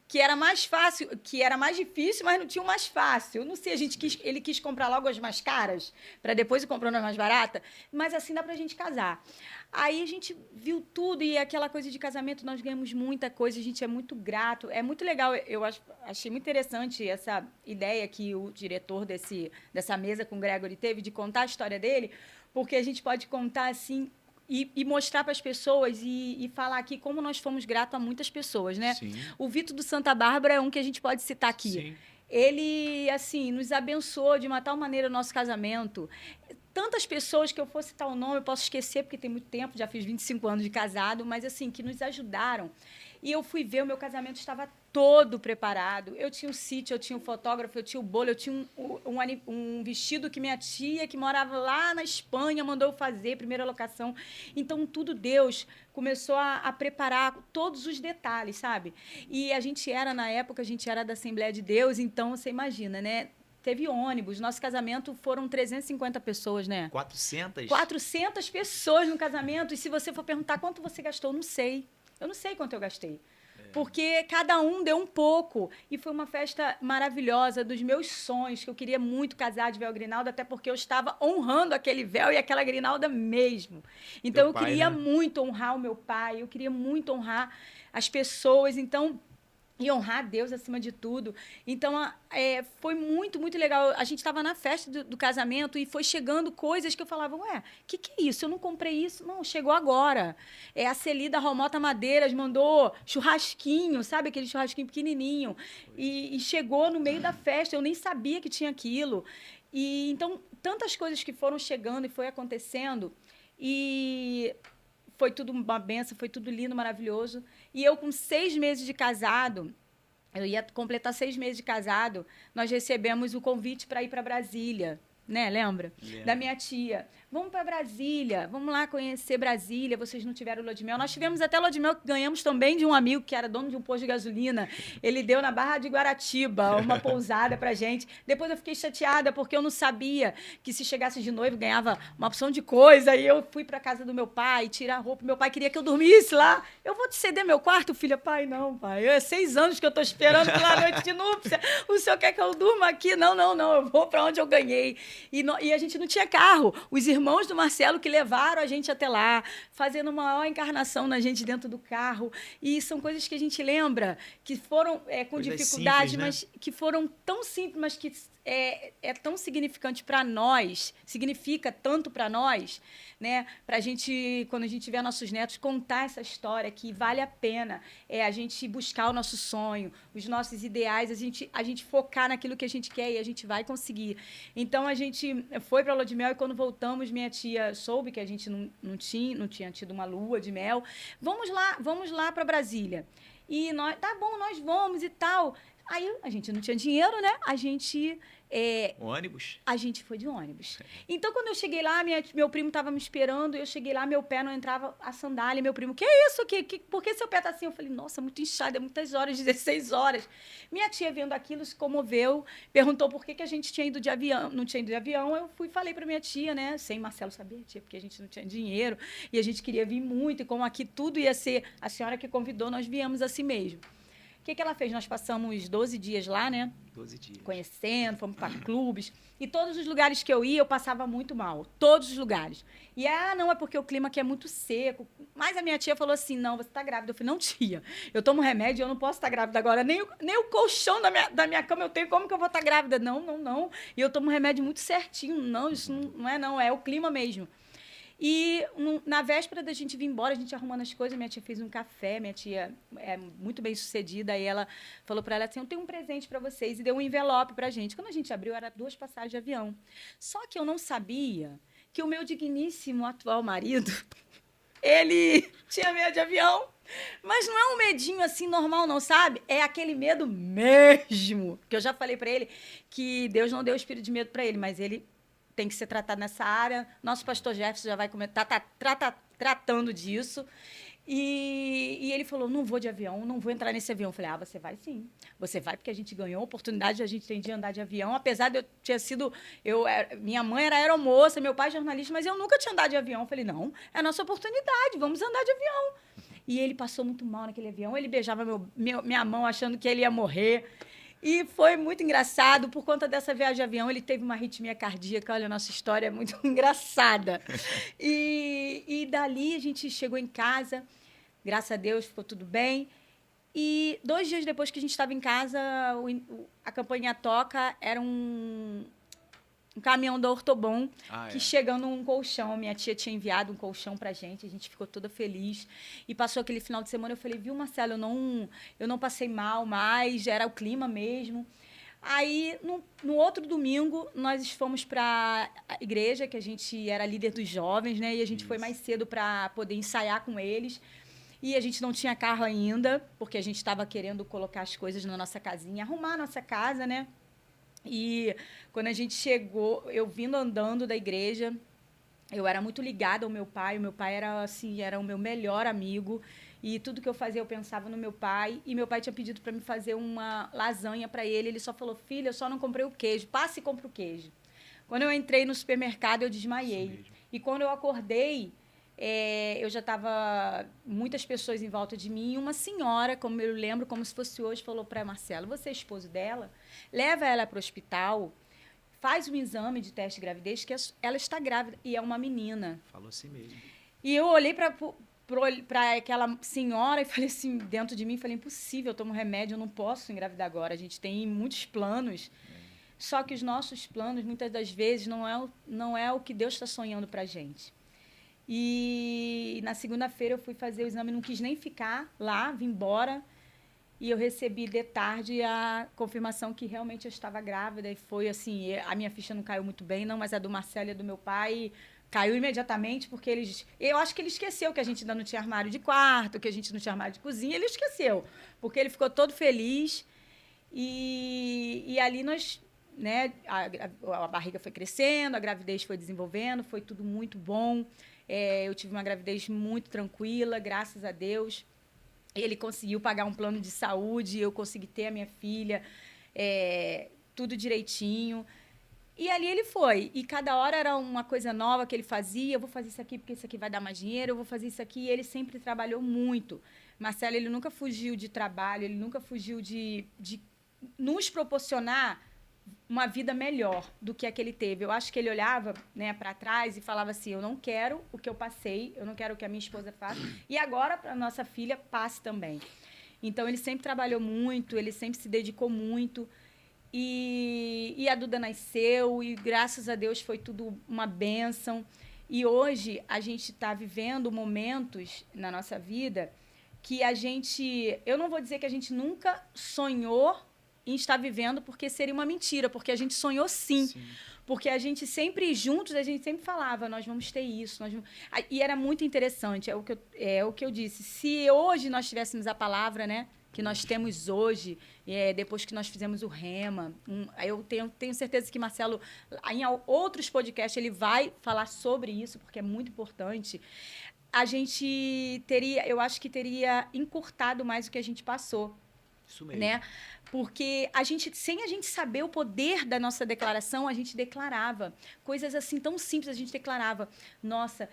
que era mais fácil, que era mais difícil, mas não tinha o mais fácil. Eu não sei, ele quis comprar logo as mais caras, para depois ir comprando as mais baratas, mas assim dá pra gente casar. Aí a gente viu tudo e aquela coisa de casamento, nós ganhamos muita coisa, a gente é muito grato. É muito legal, achei muito interessante essa ideia que o diretor dessa mesa com o Gregory teve de contar a história dele, porque a gente pode contar assim e mostrar para as pessoas e falar aqui como nós fomos gratos a muitas pessoas, né? Sim. O Vitor do Santa Bárbara é um que a gente pode citar aqui. Sim. Ele, assim, nos abençoou de uma tal maneira o nosso casamento. Tantas pessoas que eu fosse citar o nome, eu posso esquecer, porque tem muito tempo, já fiz 25 anos de casado, mas, assim, que nos ajudaram. E eu fui ver, o meu casamento estava todo preparado. Eu tinha o sítio, eu tinha o fotógrafo, eu tinha o bolo, eu tinha um vestido que minha tia, que morava lá na Espanha, mandou fazer, primeira locação. Então, tudo Deus começou a preparar todos os detalhes, sabe? E na época, a gente era da Assembleia de Deus, então, você imagina, né? Teve ônibus. Nosso casamento foram 350 pessoas, né? 400? 400 pessoas no casamento. E se você for perguntar quanto você gastou, eu não sei. Eu não sei quanto eu gastei. Porque cada um deu um pouco. E foi uma festa maravilhosa, dos meus sonhos, que eu queria muito casar de véu grinalda, até porque eu estava honrando aquele véu e aquela grinalda mesmo. Então, eu queria muito honrar o meu pai, eu queria muito honrar as pessoas. Então, e honrar a Deus acima de tudo. Então, foi muito, muito legal. A gente estava na festa do casamento e foi chegando coisas que eu falava, ué, o que é isso? Eu não comprei isso. Não, chegou agora. A Celida Romota Madeiras mandou churrasquinho, sabe? Aquele churrasquinho pequenininho. E chegou no meio da festa. Eu nem sabia que tinha aquilo. E então, tantas coisas que foram chegando e foi acontecendo. E foi tudo uma benção, foi tudo lindo, maravilhoso. E eu, com 6 meses de casado, eu ia completar 6 meses de casado, nós recebemos o convite para ir para Brasília, né? Lembra? Da minha tia. Vamos para Brasília, vamos lá conhecer Brasília, vocês não tiveram lua de mel. Nós tivemos até lua de mel que ganhamos também de um amigo que era dono de um posto de gasolina. Ele deu na Barra de Guaratiba uma pousada pra gente. Depois eu fiquei chateada porque eu não sabia que se chegasse de noivo ganhava uma opção de coisa. E eu fui pra casa do meu pai tirar a roupa. Meu pai queria que eu dormisse lá. Eu vou te ceder meu quarto, filha? Pai, não, pai. É 6 anos que eu tô esperando pela noite de núpcia. O senhor quer que eu durma aqui? Não, não, não. Eu vou pra onde eu ganhei. E a gente não tinha carro. Os irmãos do Marcelo que levaram a gente até lá, fazendo uma maior encarnação na gente dentro do carro. E são coisas que a gente lembra, que foram com coisas dificuldade, simples, né? Mas que foram tão simples, mas que é tão significante para nós, significa tanto para nós, né? Para a gente, quando a gente tiver nossos netos, contar essa história que vale a pena a gente buscar o nosso sonho, os nossos ideais, a gente focar naquilo que a gente quer e a gente vai conseguir. Então, a gente foi para a lua de mel e quando voltamos, minha tia soube que a gente não tinha tido uma lua de mel. Vamos lá para Brasília. E nós, tá bom, nós vamos e tal. Aí a gente não tinha dinheiro, né? Ônibus? A gente foi de ônibus. Então, quando eu cheguei lá, meu primo estava me esperando, eu cheguei lá, meu pé não entrava a sandália, meu primo, que é isso? Por que seu pé tá assim? Eu falei, nossa, muito inchado, é muitas horas, 16 horas. Minha tia, vendo aquilo, se comoveu, perguntou por que a gente tinha ido de avião, não tinha ido de avião, eu falei para minha tia, né, sem Marcelo saber, tia, porque a gente não tinha dinheiro, e a gente queria vir muito, e como aqui tudo ia ser a senhora que convidou, nós viemos assim mesmo. O que ela fez? Nós passamos 12 dias lá, né? 12 dias. Conhecendo, fomos para clubes. E todos os lugares que eu ia, eu passava muito mal. Todos os lugares. E, não, é porque o clima aqui é muito seco. Mas a minha tia falou assim, não, você está grávida. Eu falei, não, tia, eu tomo remédio, eu não posso estar grávida agora. Nem o colchão da minha cama eu tenho, como que eu vou estar grávida? Não, não, não. E eu tomo remédio muito certinho. Não, isso não é o clima mesmo. E na véspera da gente vir embora, a gente arrumando as coisas, minha tia fez um café, minha tia é muito bem sucedida, e ela falou para ela assim, eu tenho um presente para vocês, e deu um envelope pra gente. Quando a gente abriu, era 2 passagens de avião. Só que eu não sabia que o meu digníssimo atual marido ele tinha medo de avião. Mas não é um medinho assim normal, não, sabe? É aquele medo mesmo. Que eu já falei pra ele que Deus não deu espírito de medo pra ele, mas ele tem que ser tratado nessa área. Nosso pastor Jefferson já vai tratando disso. E ele falou, não vou de avião, não vou entrar nesse avião. Eu falei, você vai sim. Você vai porque a gente ganhou a oportunidade, a gente tem de andar de avião. Apesar de eu ter sido... minha mãe era aeromoça, meu pai jornalista, mas eu nunca tinha andado de avião. Eu falei, não, é a nossa oportunidade, vamos andar de avião. E ele passou muito mal naquele avião. Ele beijava minha mão achando que ele ia morrer. E foi muito engraçado. Por conta dessa viagem de avião, ele teve uma arritmia cardíaca. Olha, a nossa história é muito engraçada. E dali a gente chegou em casa. Graças a Deus, ficou tudo bem. E 2 dias depois que a gente estava em casa, a campainha toca, era um caminhão da Ortobon que chegando um colchão. Minha tia tinha enviado um colchão pra gente, a gente ficou toda feliz. E passou aquele final de semana, eu falei, viu, Marcelo, eu não passei mal mais, era o clima mesmo. Aí, no outro domingo, nós fomos para a igreja, que a gente era líder dos jovens, né? E a gente foi mais cedo para poder ensaiar com eles. E a gente não tinha carro ainda, porque a gente estava querendo colocar as coisas na nossa casinha, arrumar a nossa casa, né? E quando a gente chegou, eu vindo andando da igreja, eu era muito ligada ao meu pai. O meu pai era assim, era o meu melhor amigo. E tudo que eu fazia, eu pensava no meu pai. E meu pai tinha pedido para me fazer uma lasanha para ele. Ele só falou, filha, eu só não comprei o queijo. Passe e compra o queijo. Quando eu entrei no supermercado, eu desmaiei. E quando eu acordei, eu já estava muitas pessoas em volta de mim. E uma senhora, como eu lembro, como se fosse hoje, falou para Marcelo, você é esposo dela? Leva ela para o hospital, faz um exame de teste de gravidez, que ela está grávida. E é uma menina. Falou assim mesmo. E eu olhei para aquela senhora e falei assim, dentro de mim, falei, impossível, eu tomo remédio, eu não posso engravidar agora. A gente tem muitos planos. Só que os nossos planos, muitas das vezes, não é o que Deus está sonhando para a gente. E na segunda-feira eu fui fazer o exame, não quis nem ficar lá, vim embora. E eu recebi de tarde a confirmação que realmente eu estava grávida. E foi assim, a minha ficha não caiu muito bem, não, mas a do Marcelo e a do meu pai caiu imediatamente, porque eu acho que ele esqueceu que a gente ainda não tinha armário de quarto, que a gente não tinha armário de cozinha. Ele esqueceu, porque ele ficou todo feliz. E ali nós... né, a barriga foi crescendo, a gravidez foi desenvolvendo, foi tudo muito bom. Eu tive uma gravidez muito tranquila, graças a Deus. Ele conseguiu pagar um plano de saúde, eu consegui ter a minha filha, tudo direitinho. E ali ele foi. E cada hora era uma coisa nova que ele fazia. Eu vou fazer isso aqui porque isso aqui vai dar mais dinheiro, eu vou fazer isso aqui. E ele sempre trabalhou muito. Marcelo, ele nunca fugiu de trabalho, ele nunca fugiu de nos proporcionar uma vida melhor do que a que ele teve. Eu acho que ele olhava, né, para trás e falava assim, eu não quero o que eu passei, eu não quero o que a minha esposa faça, e agora para a nossa filha passe também. Então, ele sempre trabalhou muito, ele sempre se dedicou muito, e a Duda nasceu, e graças a Deus foi tudo uma bênção. E hoje a gente está vivendo momentos na nossa vida que eu não vou dizer que a gente nunca sonhou em estar vivendo, porque seria uma mentira, porque a gente sonhou sim. Porque a gente sempre, juntos, a gente sempre falava, nós vamos ter isso. E era muito interessante, é o que eu disse. Se hoje nós tivéssemos a palavra, né, que nós temos hoje, depois que nós fizemos o Rema, eu tenho certeza que Marcelo, em outros podcasts, ele vai falar sobre isso, porque é muito importante. A gente eu acho que teria encurtado mais o que a gente passou. Isso mesmo. Né? Porque sem a gente saber o poder da nossa declaração, a gente declarava coisas assim tão simples. A gente declarava, nossa,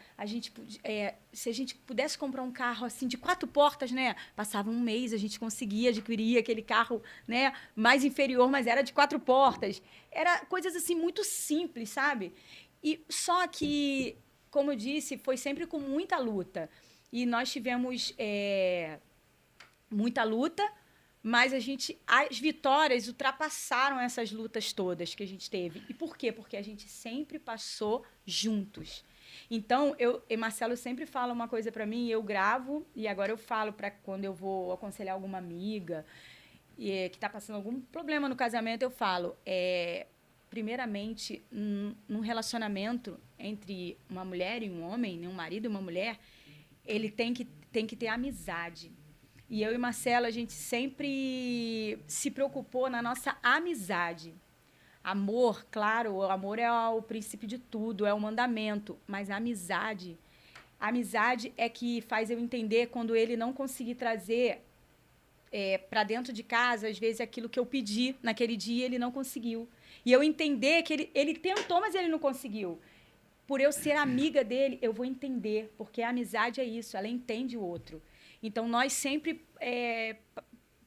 se a gente pudesse comprar um carro assim de 4 portas, né? Passava um mês, a gente conseguia adquirir aquele carro, né, mais inferior, mas era de 4 portas. Era coisas assim muito simples, sabe? E só que, como eu disse, foi sempre com muita luta. E nós tivemos muita luta. Mas as vitórias ultrapassaram essas lutas todas que a gente teve. E por quê? Porque a gente sempre passou juntos. Então, Marcelo sempre fala uma coisa para mim, eu gravo, e agora eu falo para quando eu vou aconselhar alguma amiga que está passando algum problema no casamento, eu falo, primeiramente, num relacionamento entre uma mulher e um homem, um marido e uma mulher, ele tem que ter amizade. E eu e Marcelo, a gente sempre se preocupou na nossa amizade. Amor, claro, o amor é o princípio de tudo, é o mandamento. Mas a amizade é que faz eu entender quando ele não conseguir trazer para dentro de casa, às vezes, aquilo que eu pedi naquele dia, ele não conseguiu. E eu entender que ele tentou, mas ele não conseguiu. Por eu ser amiga dele, eu vou entender, porque a amizade é isso, ela entende o outro. Então, nós sempre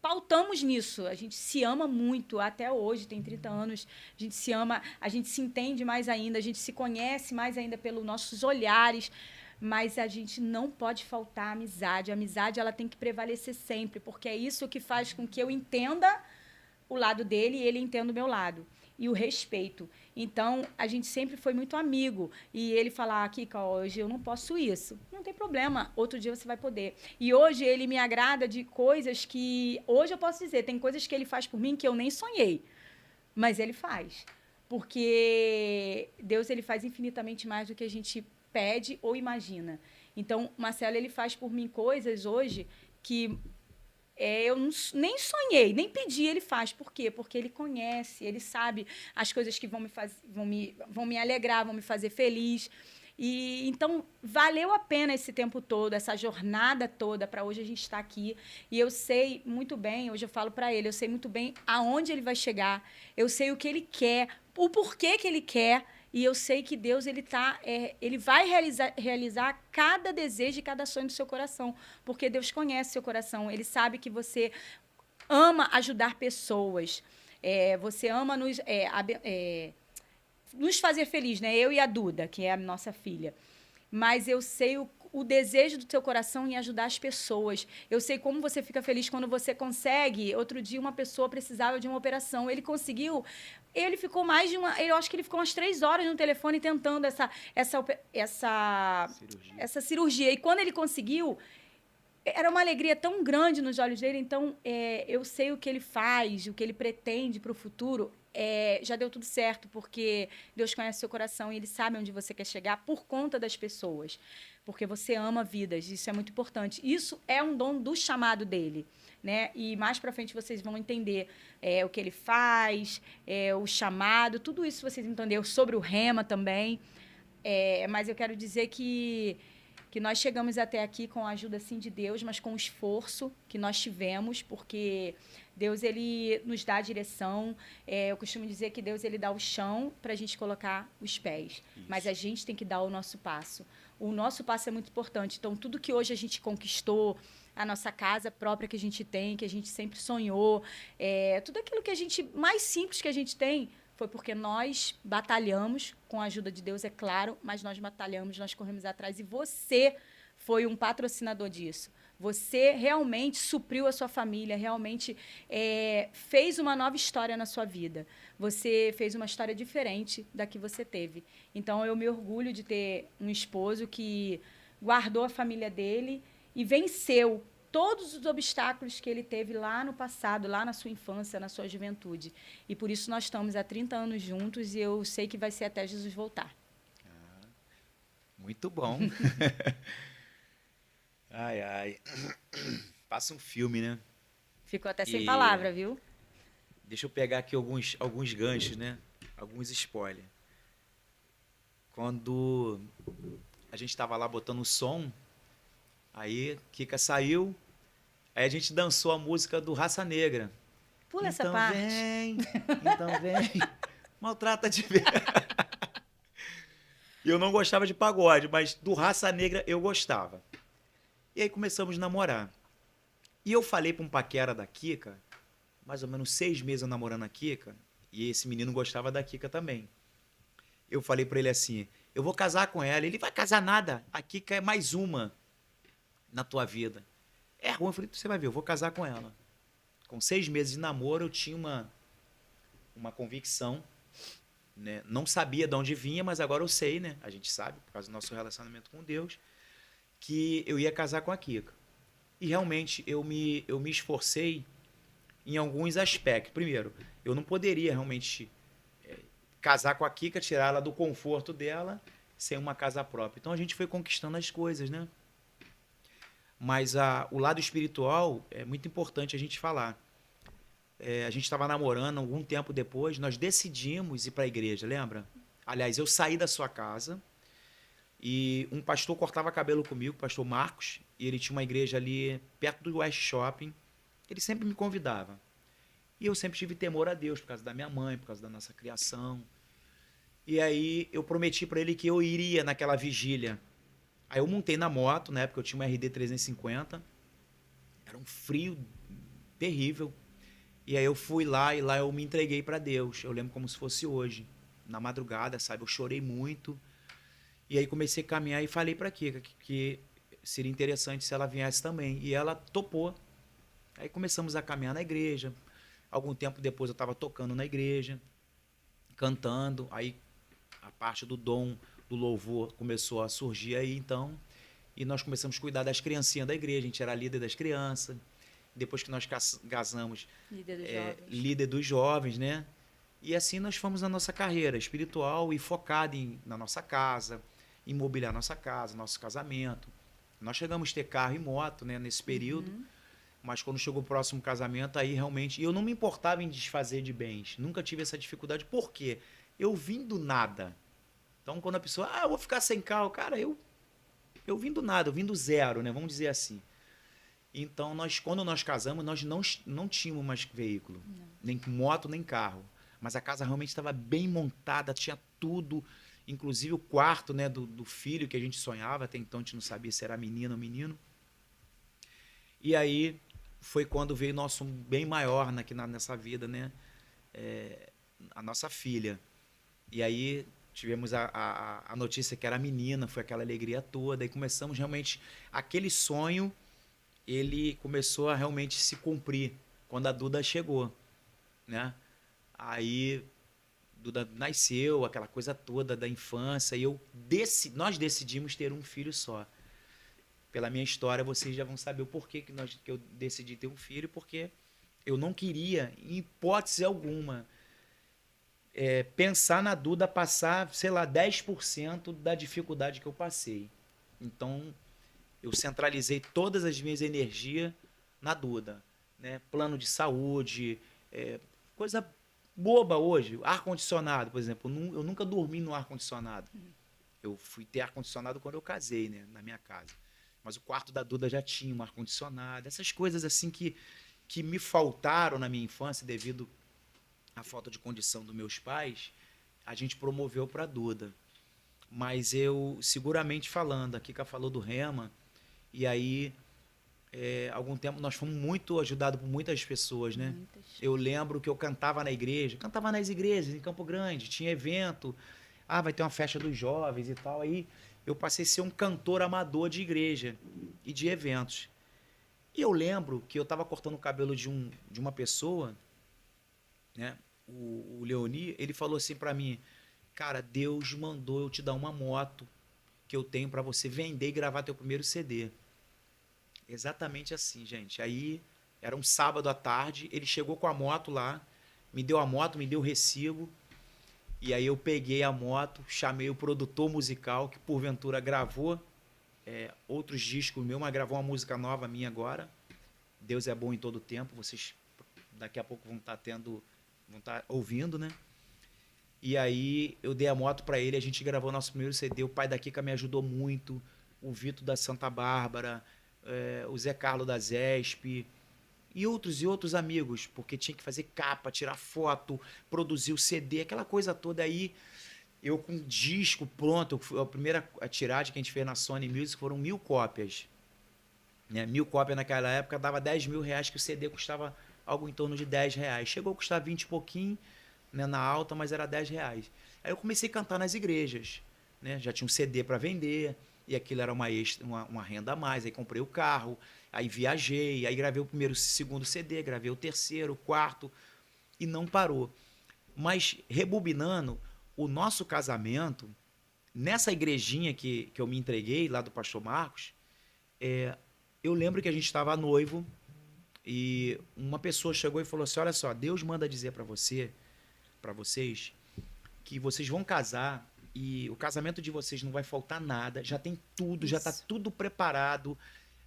pautamos nisso. A gente se ama muito, até hoje, tem 30 anos, a gente se ama, a gente se entende mais ainda, a gente se conhece mais ainda pelos nossos olhares, mas a gente não pode faltar a amizade. A amizade, ela tem que prevalecer sempre, porque é isso que faz com que eu entenda o lado dele e ele entenda o meu lado. E o respeito. Então, a gente sempre foi muito amigo. E ele falar, Kika, hoje eu não posso isso. Não tem problema, outro dia você vai poder. E hoje ele me agrada de coisas que... Hoje eu posso dizer, tem coisas que ele faz por mim que eu nem sonhei. Mas ele faz. Porque Deus, ele faz infinitamente mais do que a gente pede ou imagina. Então, Marcelo, ele faz por mim coisas hoje que... eu nem sonhei, nem pedi, ele faz. Por quê? Porque ele conhece, ele sabe as coisas que vão me alegrar, vão me fazer feliz. E então valeu a pena esse tempo todo, essa jornada toda para hoje a gente estar aqui. E eu sei muito bem, hoje eu falo para ele, eu sei muito bem aonde ele vai chegar, eu sei o que ele quer, o porquê que ele quer. E eu sei que Deus ele vai realizar cada desejo e cada sonho do seu coração, porque Deus conhece seu coração, ele sabe que você ama ajudar pessoas, você ama nos fazer feliz, né? Eu e a Duda, que é a nossa filha. Mas eu sei o desejo do seu coração em ajudar as pessoas. Eu sei como você fica feliz quando você consegue. Outro dia, uma pessoa precisava de uma operação. Ele conseguiu. Ele ficou eu acho que ele ficou umas 3 horas no telefone tentando essa cirurgia. E quando ele conseguiu, era uma alegria tão grande nos olhos dele. Então, eu sei o que ele faz, o que ele pretende para o futuro. Já deu tudo certo, porque Deus conhece seu coração e Ele sabe onde você quer chegar por conta das pessoas. Porque você ama vidas, isso é muito importante. Isso é um dom do chamado dele, né? E mais para frente vocês vão entender o que ele faz, o chamado, tudo isso vocês entenderam sobre o Rema também. Mas eu quero dizer que nós chegamos até aqui com a ajuda, sim, de Deus, mas com o esforço que nós tivemos, porque Deus, ele nos dá a direção. Eu costumo dizer que Deus, ele dá o chão para a gente colocar os pés, mas a gente tem que dar o nosso passo. O nosso passo é muito importante. Então, tudo que hoje a gente conquistou, a nossa casa própria que a gente tem, que a gente sempre sonhou, tudo aquilo que a gente, mais simples que a gente tem, foi porque nós batalhamos, com a ajuda de Deus, é claro, mas nós batalhamos, nós corremos atrás, e você foi um patrocinador disso. Você realmente supriu a sua família, realmente fez uma nova história na sua vida. Você fez uma história diferente da que você teve. Então, eu me orgulho de ter um esposo que guardou a família dele e venceu todos os obstáculos que ele teve lá no passado, lá na sua infância, na sua juventude. E por isso nós estamos há 30 anos juntos e eu sei que vai ser até Jesus voltar. Muito bom. Ai, ai. Passa um filme, né? Ficou até sem palavra, viu? Deixa eu pegar aqui alguns ganchos, né? Alguns spoilers. Quando a gente estava lá botando o som, aí Kika saiu, aí a gente dançou a música do Raça Negra. Pula essa parte. Então vem, maltrata de ver. Eu não gostava de pagode, mas do Raça Negra eu gostava. E aí começamos a namorar. E eu falei para um paquera da Kika, mais ou menos 6 meses eu namorando a Kika, e esse menino gostava da Kika também. Eu falei para ele assim, eu vou casar com ela. Ele vai casar nada, a Kika é mais uma na tua vida. É ruim, eu falei, você vai ver, eu vou casar com ela. Com 6 meses de namoro, eu tinha uma convicção, né? Não sabia de onde vinha, mas agora eu sei, né? A gente sabe, por causa do nosso relacionamento com Deus, que eu ia casar com a Kika. E realmente eu me esforcei em alguns aspectos. Primeiro, eu não poderia realmente casar com a Kika, tirar ela do conforto dela, sem uma casa própria. Então a gente foi conquistando as coisas, né? Mas o lado espiritual é muito importante a gente falar. A gente estava namorando, algum tempo depois, nós decidimos ir para a igreja, lembra? Aliás, eu saí da sua casa e um pastor cortava cabelo comigo, o pastor Marcos, e ele tinha uma igreja ali perto do West Shopping. Ele sempre me convidava. E eu sempre tive temor a Deus, por causa da minha mãe, por causa da nossa criação. E aí eu prometi para ele que eu iria naquela vigília. Aí eu montei na moto, na época eu tinha uma RD 350. Era um frio terrível. E aí eu fui lá e lá eu me entreguei para Deus. Eu lembro como se fosse hoje. Na madrugada, sabe? Eu chorei muito. E aí comecei a caminhar e falei para Kika que seria interessante se ela viesse também. E ela topou. Aí começamos a caminhar na igreja. Algum tempo depois eu estava tocando na igreja, cantando. Aí a parte do dom, do louvor começou a surgir aí, então. E nós começamos a cuidar das criancinhas da igreja. A gente era líder das crianças. Depois que nós casamos, líder dos jovens, né? E assim nós fomos na nossa carreira espiritual e focada na nossa casa, em mobiliar nossa casa, nosso casamento. Nós chegamos a ter carro e moto, né, nesse período. Mas quando chegou o próximo casamento, aí realmente... eu não me importava em desfazer de bens. Nunca tive essa dificuldade. Por quê? Eu vim do nada. Então, quando a pessoa... eu vou ficar sem carro. Cara, eu vim do nada. Eu vim do zero, né? Vamos dizer assim. Então, quando nós casamos, nós não tínhamos mais veículo. Não. Nem moto, nem carro. Mas a casa realmente estava bem montada. Tinha tudo. Inclusive o quarto, né, do filho que a gente sonhava. Até então, a gente não sabia se era menina ou menino. E aí... foi quando veio nosso bem maior nessa vida, né? A nossa filha. E aí tivemos a notícia que era menina, foi aquela alegria toda. E começamos realmente... aquele sonho, ele começou a realmente se cumprir quando a Duda chegou, né? Aí Duda nasceu, aquela coisa toda da infância. E nós decidimos ter um filho só. Pela minha história, vocês já vão saber o porquê que eu decidi ter um filho, porque eu não queria, em hipótese alguma, pensar na Duda passar, sei lá, 10% da dificuldade que eu passei. Então, eu centralizei todas as minhas energias na Duda, né? Plano de saúde, coisa boba hoje. Ar-condicionado, por exemplo. Eu nunca dormi no ar-condicionado. Eu fui ter ar-condicionado quando eu casei, né? Na minha casa. Mas o quarto da Duda já tinha um ar-condicionado. Essas coisas assim que me faltaram na minha infância devido à falta de condição dos meus pais, a gente promoveu para a Duda. Mas eu, seguramente falando, a Kika falou do Rema, e aí, algum tempo, nós fomos muito ajudados por muitas pessoas, né? Eu lembro que eu cantava na igreja, cantava nas igrejas, em Campo Grande, tinha evento, vai ter uma festa dos jovens e tal, aí... eu passei a ser um cantor amador de igreja e de eventos. E eu lembro que eu estava cortando o cabelo de uma pessoa, né? O Leoni, ele falou assim para mim, cara, Deus mandou eu te dar uma moto que eu tenho para você vender e gravar teu primeiro CD. Exatamente assim, gente. Aí, era um sábado à tarde, ele chegou com a moto lá, me deu a moto, me deu o recibo. E aí eu peguei a moto, chamei o produtor musical, que porventura gravou outros discos meus, mas gravou uma música nova minha agora. Deus é bom em todo tempo, vocês daqui a pouco vão estar ouvindo, né? E aí eu dei a moto para ele, a gente gravou nosso primeiro CD, o pai da Kika me ajudou muito, o Vitor da Santa Bárbara, o Zé Carlos da Zesp, e outros amigos, porque tinha que fazer capa, tirar foto, produzir o CD, aquela coisa toda. Aí, eu com disco pronto, a primeira tiragem que a gente fez na Sony Music foram 1000 cópias. Né? 1000 cópias naquela época dava 10 mil reais, que o CD custava algo em torno de 10 reais. Chegou a custar 20 e pouquinho, né, na alta, mas era 10 reais. Aí eu comecei a cantar nas igrejas, né? Já tinha um CD para vender, e aquilo era uma renda a mais. Aí comprei o carro, aí viajei, aí gravei o segundo CD, gravei o terceiro, o quarto, e não parou. Mas, rebobinando, o nosso casamento, nessa igrejinha que eu me entreguei, lá do pastor Marcos, eu lembro que a gente estava noivo, e uma pessoa chegou e falou assim, olha só, Deus manda dizer para vocês, que vocês vão casar, e o casamento de vocês não vai faltar nada, já tem tudo, já está tudo preparado,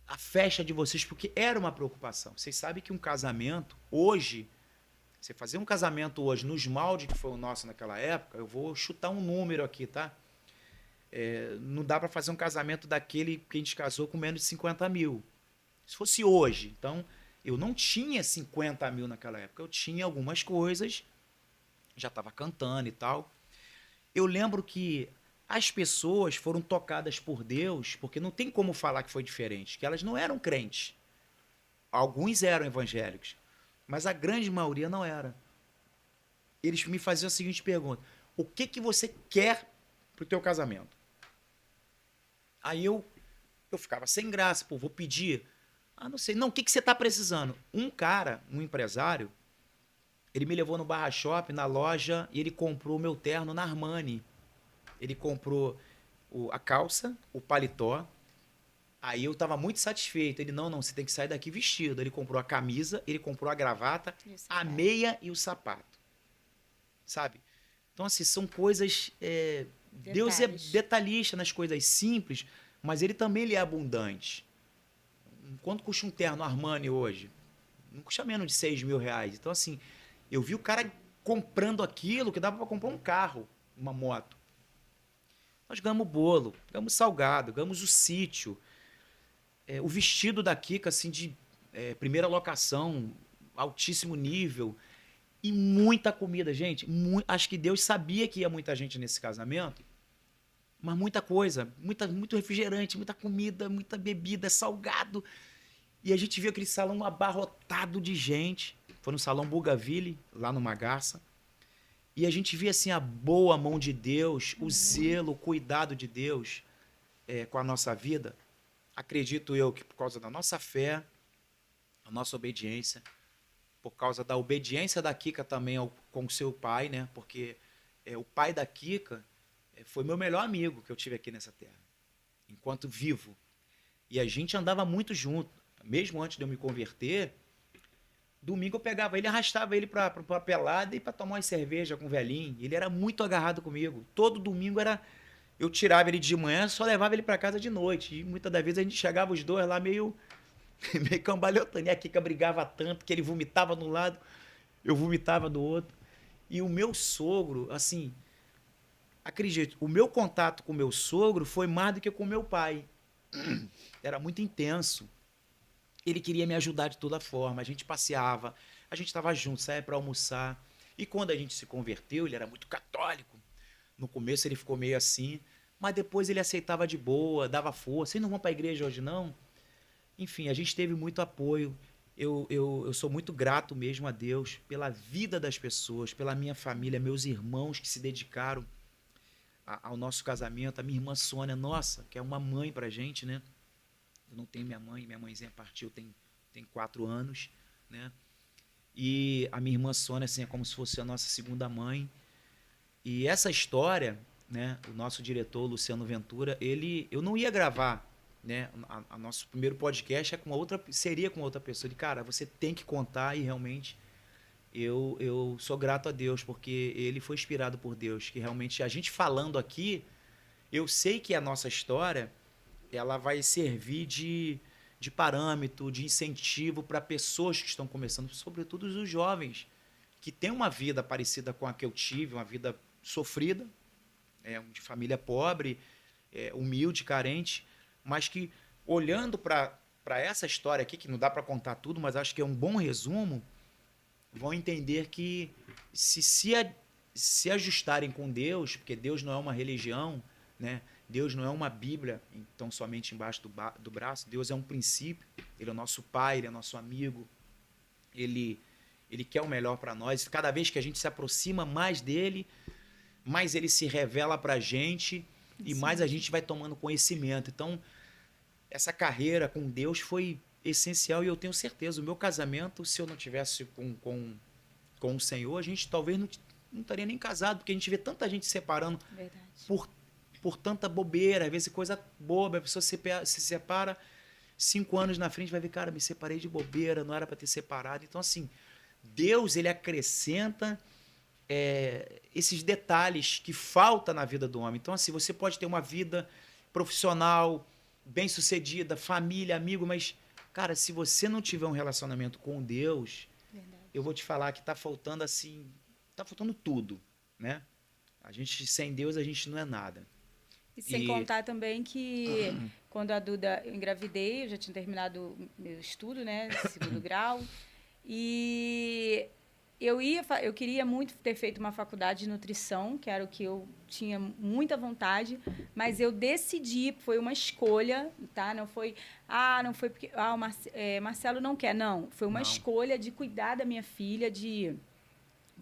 a festa de vocês, porque era uma preocupação. Vocês sabem que um casamento, hoje, você fazer um casamento hoje nos moldes que foi o nosso naquela época, eu vou chutar um número aqui, tá? Não dá para fazer um casamento daquele que a gente casou com menos de 50 mil. Se fosse hoje, então, eu não tinha 50 mil naquela época, eu tinha algumas coisas, já estava cantando e tal. Eu lembro que as pessoas foram tocadas por Deus, porque não tem como falar que foi diferente, que elas não eram crentes. Alguns eram evangélicos, mas a grande maioria não era. Eles me faziam a seguinte pergunta: o que você quer pro teu casamento? Aí eu ficava sem graça, pô, vou pedir. Não sei. Não, o que você tá precisando? Um cara, um empresário, ele me levou no Barra Shop, na loja, e ele comprou o meu terno na Armani. Ele comprou a calça, o paletó. Aí eu tava muito satisfeito. Ele, não, você tem que sair daqui vestido. Ele comprou a camisa, ele comprou a gravata, a meia e o sapato. Sabe? Então, assim, são coisas... Deus é detalhista nas coisas simples, mas ele também ele é abundante. Quanto custa um terno Armani hoje? Não custa menos de 6 mil reais. Então, assim, eu vi o cara comprando aquilo que dava para comprar um carro, uma moto. Nós ganhamos bolo, ganhamos salgado, ganhamos o sítio, o vestido da Kika, assim, de primeira locação, altíssimo nível, e muita comida, gente. Acho que Deus sabia que ia muita gente nesse casamento, mas muita coisa, muito refrigerante, muita comida, muita bebida, salgado. E a gente viu aquele salão abarrotado de gente. Foi no Salão Bougainville, lá no Magaça. E a gente via assim a boa mão de Deus, o zelo, o cuidado de Deus com a nossa vida. Acredito eu que por causa da nossa fé, a nossa obediência, por causa da obediência da Kika também com o seu pai, né? Porque o pai da Kika foi meu melhor amigo que eu tive aqui nessa terra, enquanto vivo. E a gente andava muito junto. Mesmo antes de eu me converter, domingo eu pegava ele, arrastava ele pra pelada e pra tomar uma cerveja com o velhinho. Ele era muito agarrado comigo. Todo domingo eu tirava ele de manhã, só levava ele pra casa de noite. E muitas das vezes a gente chegava os dois lá meio cambalhotando. E a Kika brigava tanto que ele vomitava de um lado, eu vomitava do outro. E o meu sogro, assim, acredito, o meu contato com o meu sogro foi mais do que com o meu pai. Era muito intenso. Ele queria me ajudar de toda forma. A gente passeava, a gente estava junto, saía para almoçar. E quando a gente se converteu, ele era muito católico. No começo ele ficou meio assim, mas depois ele aceitava de boa, dava força. Vocês não vão para a igreja hoje, não? Enfim, a gente teve muito apoio. Eu sou muito grato mesmo a Deus pela vida das pessoas, pela minha família, meus irmãos que se dedicaram ao nosso casamento. A minha irmã Sônia, nossa, que é uma mãe pra gente, né? Eu não tenho minha mãezinha partiu tem 4 anos, né? E a minha irmã Sônia, assim, é como se fosse a nossa segunda mãe. E essa história, né? O nosso diretor, Luciano Ventura, eu não ia gravar, né? A nosso primeiro podcast seria com outra pessoa. Ele, cara, você tem que contar, e realmente eu sou grato a Deus, porque ele foi inspirado por Deus, que realmente a gente falando aqui, eu sei que a nossa história ela vai servir de parâmetro, de incentivo para pessoas que estão começando, sobretudo os jovens, que têm uma vida parecida com a que eu tive, uma vida sofrida, de família pobre, humilde, carente, mas que, olhando para essa história aqui, que não dá para contar tudo, mas acho que é um bom resumo, vão entender que se ajustarem com Deus, porque Deus não é uma religião, né? Deus não é uma Bíblia, então somente embaixo do braço. Deus é um princípio, Ele é o nosso Pai, Ele é nosso amigo, Ele quer o melhor para nós. Cada vez que a gente se aproxima mais dEle, mais Ele se revela para a gente e mais a gente vai tomando conhecimento. Então, essa carreira com Deus foi essencial e eu tenho certeza, o meu casamento, se eu não tivesse com o Senhor, a gente talvez não estaria nem casado, porque a gente vê tanta gente se separando por tanta bobeira, às vezes coisa boba, a pessoa se separa 5 anos na frente, vai ver, cara, me separei de bobeira, não era para ter separado. Então, assim, Deus, ele acrescenta esses detalhes que faltam na vida do homem. Então, assim, você pode ter uma vida profissional bem-sucedida, família, amigo, mas, cara, se você não tiver um relacionamento com Deus, Verdade. eu vou te falar que tá faltando assim, tá faltando tudo, né? A gente, sem Deus, a gente não é nada. E sem E contar também que quando a Duda, eu engravidei, eu já tinha terminado meu estudo, né, segundo grau, e eu queria muito ter feito uma faculdade de nutrição, que era o que eu tinha muita vontade, mas eu decidi, foi uma escolha, tá? Não foi porque Marcelo não quer, não, foi uma não, escolha de cuidar da minha filha, de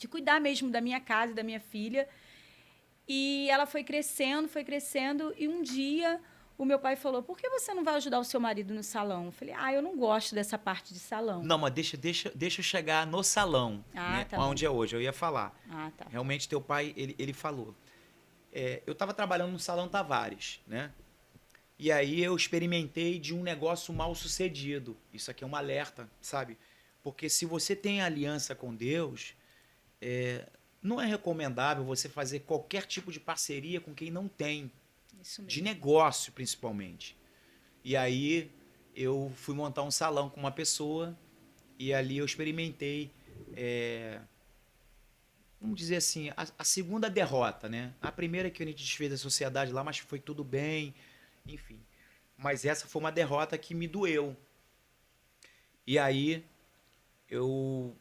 cuidar mesmo da minha casa e da minha filha. E ela foi crescendo, e um dia o meu pai falou: por que você não vai ajudar o seu marido no salão? Eu falei: eu não gosto dessa parte de salão. não, mas deixa eu chegar no salão, né? Tá Onde bom. é hoje, eu ia falar. Tá. Realmente, teu pai, ele falou. Eu estava trabalhando no Salão Tavares, né? E aí eu experimentei de um negócio mal sucedido. Isso aqui é um alerta, sabe? Porque se você tem aliança com Deus, não é recomendável você fazer qualquer tipo de parceria com quem não tem. Isso mesmo. De negócio, principalmente. E aí eu fui montar um salão com uma pessoa e ali eu experimentei, vamos dizer assim, a segunda derrota, né? A primeira que a gente desfez da sociedade lá, mas foi tudo bem, enfim. Mas essa foi uma derrota que me doeu. E aí eu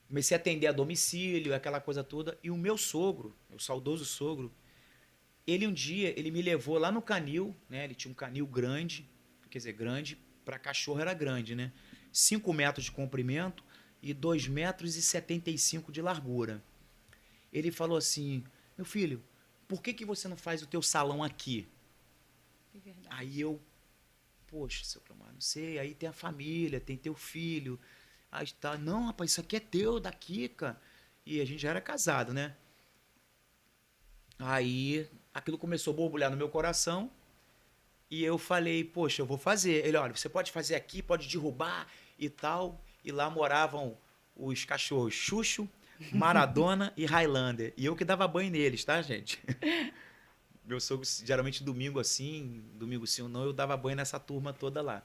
comecei a atender a domicílio, aquela coisa toda. E o meu sogro, meu saudoso sogro, ele um dia, ele me levou lá no canil, né? Ele tinha um canil grande, quer dizer, grande, para cachorro era grande, né? 5 metros de comprimento e 2,75 metros de largura. Ele falou assim: meu filho, por que você não faz o teu salão aqui? É verdade. Aí eu, poxa, seu Clomar, não sei, aí tem a família, tem teu filho. Aí tá, não, rapaz, isso aqui é teu, da Kika. E a gente já era casado, né? Aí aquilo começou a borbulhar no meu coração e eu falei, poxa, eu vou fazer. Ele, olha, você pode fazer aqui, pode derrubar e tal. E lá moravam os cachorros Xuxo, Maradona e Highlander. E eu que dava banho neles, tá, gente? Meu sogro, geralmente domingo assim, domingo sim ou não, eu dava banho nessa turma toda lá.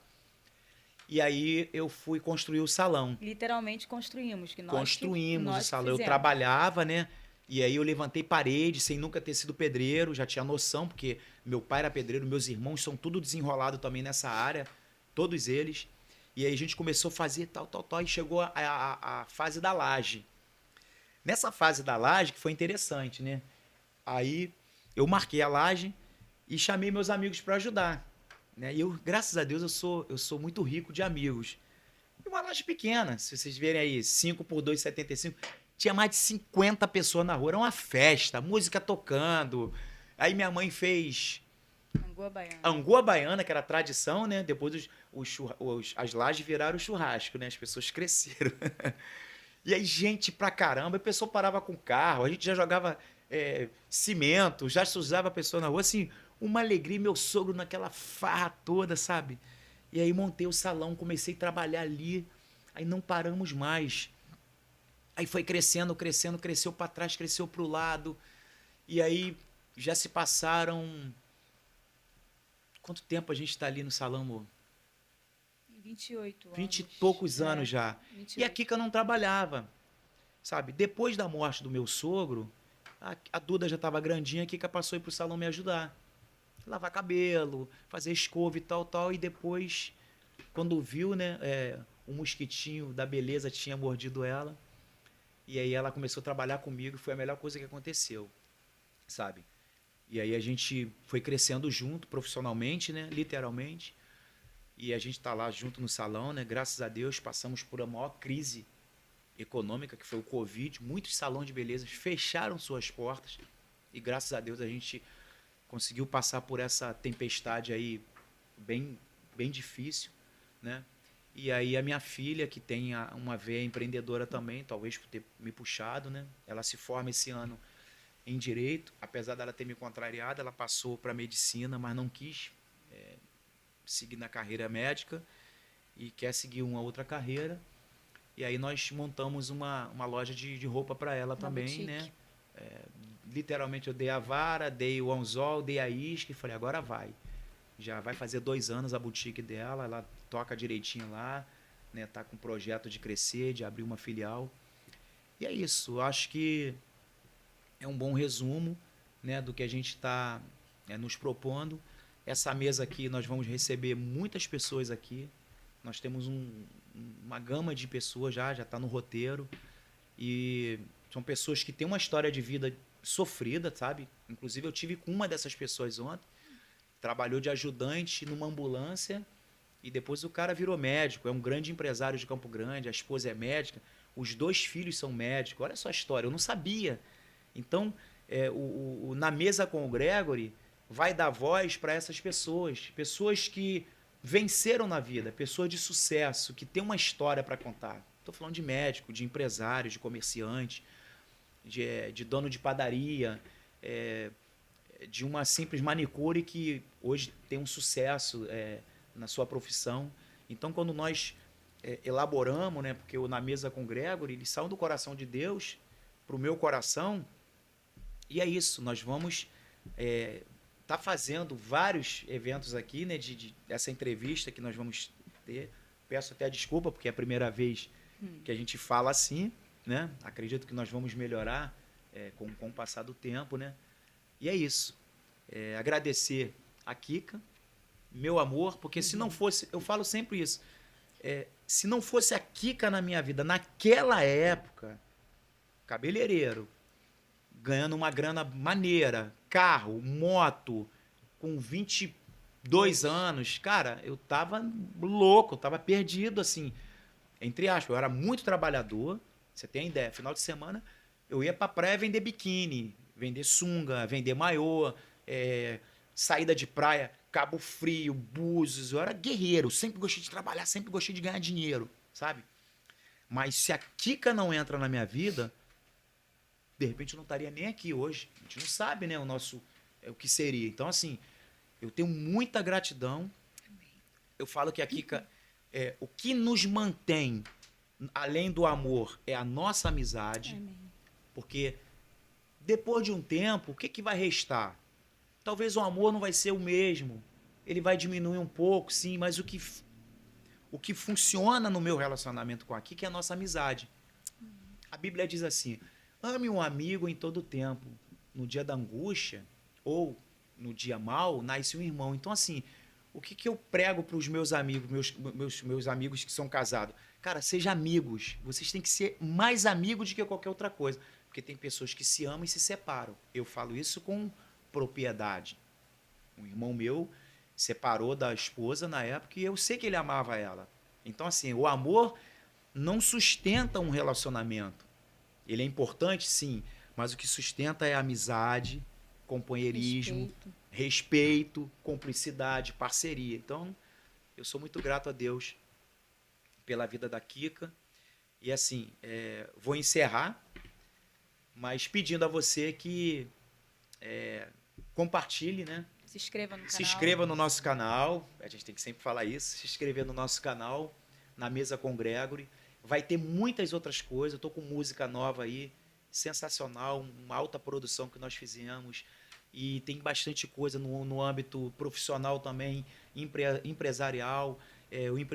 E aí eu fui construir o salão. Literalmente construímos. Construímos o nós salão. Eu fizemos. trabalhava, né? E aí eu levantei parede sem nunca ter sido pedreiro, já tinha noção, porque meu pai era pedreiro, meus irmãos são tudo desenrolado também nessa área, todos eles. E aí a gente começou a fazer tal, e chegou a fase da laje. Nessa fase da laje, que foi interessante, né? Aí eu marquei a laje e chamei meus amigos para ajudar. Né? E eu, graças a Deus, eu sou muito rico de amigos. E uma laje pequena, se vocês verem aí, 5 por 2,75. Tinha mais de 50 pessoas na rua, era uma festa, música tocando. Aí minha mãe fez angu à baiana, que era tradição, né? Depois as lajes viraram churrasco, né? As pessoas cresceram. E aí gente pra caramba, a pessoa parava com o carro, a gente já jogava cimento, já usava a pessoa na rua, assim, uma alegria, meu sogro naquela farra toda, sabe? E aí montei o salão, comecei a trabalhar ali, aí não paramos mais. Aí foi crescendo, cresceu para trás, cresceu para o lado. E aí já se passaram... Quanto tempo a gente está ali no salão, amor? 28 anos. 20 e poucos anos já. 28. E a Kika não trabalhava, sabe? Depois da morte do meu sogro, a Duda já estava grandinha, a Kika passou a ir pro salão me ajudar. Lavar cabelo, fazer escova e tal. E depois, quando viu, né, o mosquitinho da beleza tinha mordido ela. E aí ela começou a trabalhar comigo, foi a melhor coisa que aconteceu, sabe? E aí a gente foi crescendo junto, profissionalmente, né? Literalmente. E a gente tá lá junto no salão, né? Graças a Deus, passamos por a maior crise econômica, que foi o Covid. Muitos salões de beleza fecharam suas portas. E graças a Deus a gente conseguiu passar por essa tempestade aí bem difícil, né? E aí a minha filha, que tem uma veia empreendedora também, talvez por ter me puxado, né? Ela se forma esse ano em Direito, apesar dela ter me contrariado, ela passou para Medicina, mas não quis seguir na carreira médica e quer seguir uma outra carreira. E aí nós montamos uma loja de roupa para ela também, boutique, né? Literalmente eu dei a vara, dei o anzol, dei a isca e falei, agora vai. Já vai fazer 2 anos a boutique dela, ela toca direitinho lá, né? Tá com um projeto de crescer, de abrir uma filial. E é isso, eu acho que é um bom resumo, né, do que a gente está nos propondo. Essa mesa aqui, nós vamos receber muitas pessoas aqui. Nós temos uma gama de pessoas já está no roteiro. E são pessoas que têm uma história de vida sofrida, sabe? Inclusive, eu tive com uma dessas pessoas ontem. Trabalhou de ajudante numa ambulância e depois o cara virou médico. É um grande empresário de Campo Grande, a esposa é médica, os 2 filhos são médicos. Olha só a história, eu não sabia. Então, na mesa com o Gregory, vai dar voz para essas pessoas. Pessoas que venceram na vida, pessoas de sucesso, que têm uma história para contar. Estou falando de médico, de empresário, de comerciante, de dono de padaria, de uma simples manicure que hoje tem um sucesso na sua profissão. Então, quando nós elaboramos, né, porque eu, na mesa com o Gregory, eles saem do coração de Deus para o meu coração, e é isso, nós vamos tá fazendo vários eventos aqui, né, essa entrevista que nós vamos ter. Peço até desculpa, porque é a primeira vez que a gente fala assim, né? Acredito que nós vamos melhorar com o passar do tempo, né? E é isso. Agradecer a Kika, meu amor, porque se não fosse, eu falo sempre isso, se não fosse a Kika na minha vida, naquela época, cabeleireiro, ganhando uma grana maneira, carro, moto, com 22 anos, cara, eu tava louco, eu tava perdido, assim, entre aspas, eu era muito trabalhador, você tem ideia, final de semana eu ia pra praia vender biquíni, vender sunga, vender maiô, saída de praia, Cabo Frio, Búzios, eu era guerreiro, sempre gostei de trabalhar, sempre gostei de ganhar dinheiro, sabe? Mas se a Kika não entra na minha vida, de repente eu não estaria nem aqui hoje. A gente não sabe, né, o que seria. Então, assim, eu tenho muita gratidão. Eu falo que a Kika, o que nos mantém, além do amor, é a nossa amizade. Amém. Porque depois de um tempo, o que vai restar? Talvez o amor não vai ser o mesmo. Ele vai diminuir um pouco, sim, mas o que funciona no meu relacionamento com a Kika é a nossa amizade. A Bíblia diz assim: ame um amigo em todo tempo. No dia da angústia ou no dia mau, nasce um irmão. Então, assim, o que eu prego para os meus amigos, meus amigos que são casados? Cara, seja amigos. Vocês têm que ser mais amigos do que qualquer outra coisa. Porque tem pessoas que se amam e se separam. Eu falo isso com propriedade. Um irmão meu separou da esposa na época e eu sei que ele amava ela. Então, assim, o amor não sustenta um relacionamento. Ele é importante, sim, mas o que sustenta é a amizade, companheirismo, respeito, cumplicidade, parceria. Então, eu sou muito grato a Deus pela vida da Kika. E assim, vou encerrar, mas pedindo a você que compartilhe, né? Se inscreva no canal. Se inscreva no nosso canal. A gente tem que sempre falar isso. Se inscrever no nosso canal, na Mesa com o Gregory. Vai ter muitas outras coisas. Eu estou com música nova aí, sensacional, uma alta produção que nós fizemos. E tem bastante coisa no âmbito profissional também, empresarial.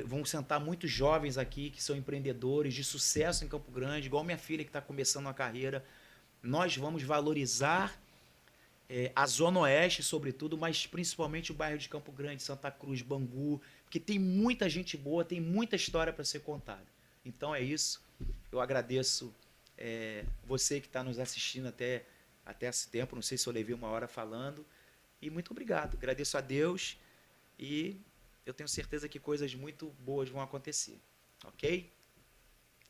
Vão sentar muitos jovens aqui que são empreendedores de sucesso em Campo Grande, igual minha filha que está começando uma carreira. Nós vamos valorizar a Zona Oeste, sobretudo, mas principalmente o bairro de Campo Grande, Santa Cruz, Bangu, porque tem muita gente boa, tem muita história para ser contada. Então é isso. Eu agradeço você que está nos assistindo até esse tempo. Não sei se eu levei 1 hora falando. E muito obrigado. Agradeço a Deus e eu tenho certeza que coisas muito boas vão acontecer. Ok?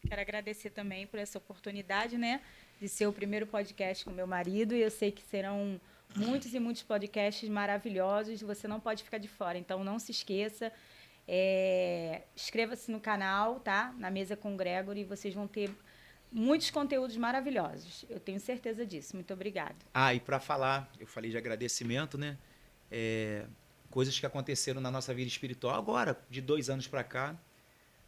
Quero agradecer também por essa oportunidade, né, de ser o primeiro podcast com meu marido. E eu sei que serão muitos e muitos podcasts maravilhosos. Você não pode ficar de fora. Então, não se esqueça. Inscreva-se no canal, tá? Na Mesa com o Gregory. E vocês vão ter muitos conteúdos maravilhosos. Eu tenho certeza disso. Muito obrigada. E para falar, eu falei de agradecimento, né? Coisas que aconteceram na nossa vida espiritual agora, de 2 anos para cá,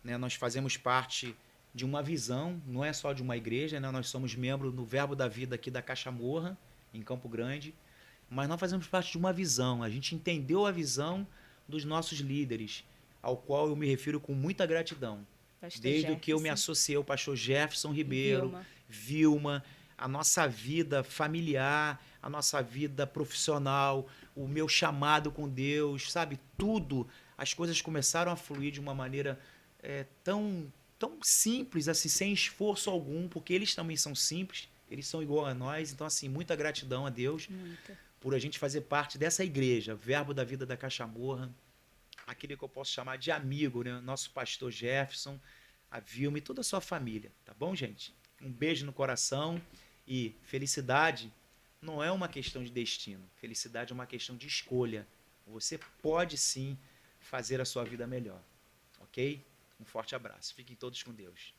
né? Nós fazemos parte de uma visão, não é só de uma igreja, né? Nós somos membros no Verbo da Vida aqui da Caixa Morra, em Campo Grande, mas nós fazemos parte de uma visão. A gente entendeu a visão dos nossos líderes, ao qual eu me refiro com muita gratidão. Pastor Desde que eu me Jefferson associei ao pastor Jefferson e Ribeiro, Vilma. Vilma, a nossa vida familiar, a nossa vida profissional, o meu chamado com Deus, sabe? Tudo, as coisas começaram a fluir de uma maneira tão simples, assim, sem esforço algum, porque eles também são simples, eles são igual a nós. Então, assim, muita gratidão a Deus Muita. por a gente fazer parte dessa igreja, Verbo da Vida da Cachamorra, aquele que eu posso chamar de amigo, né? Nosso pastor Jefferson, a Vilma e toda a sua família, tá bom, gente? Um beijo no coração e felicidade não é uma questão de destino, felicidade é uma questão de escolha. Você pode sim fazer a sua vida melhor, ok? Um forte abraço, fiquem todos com Deus.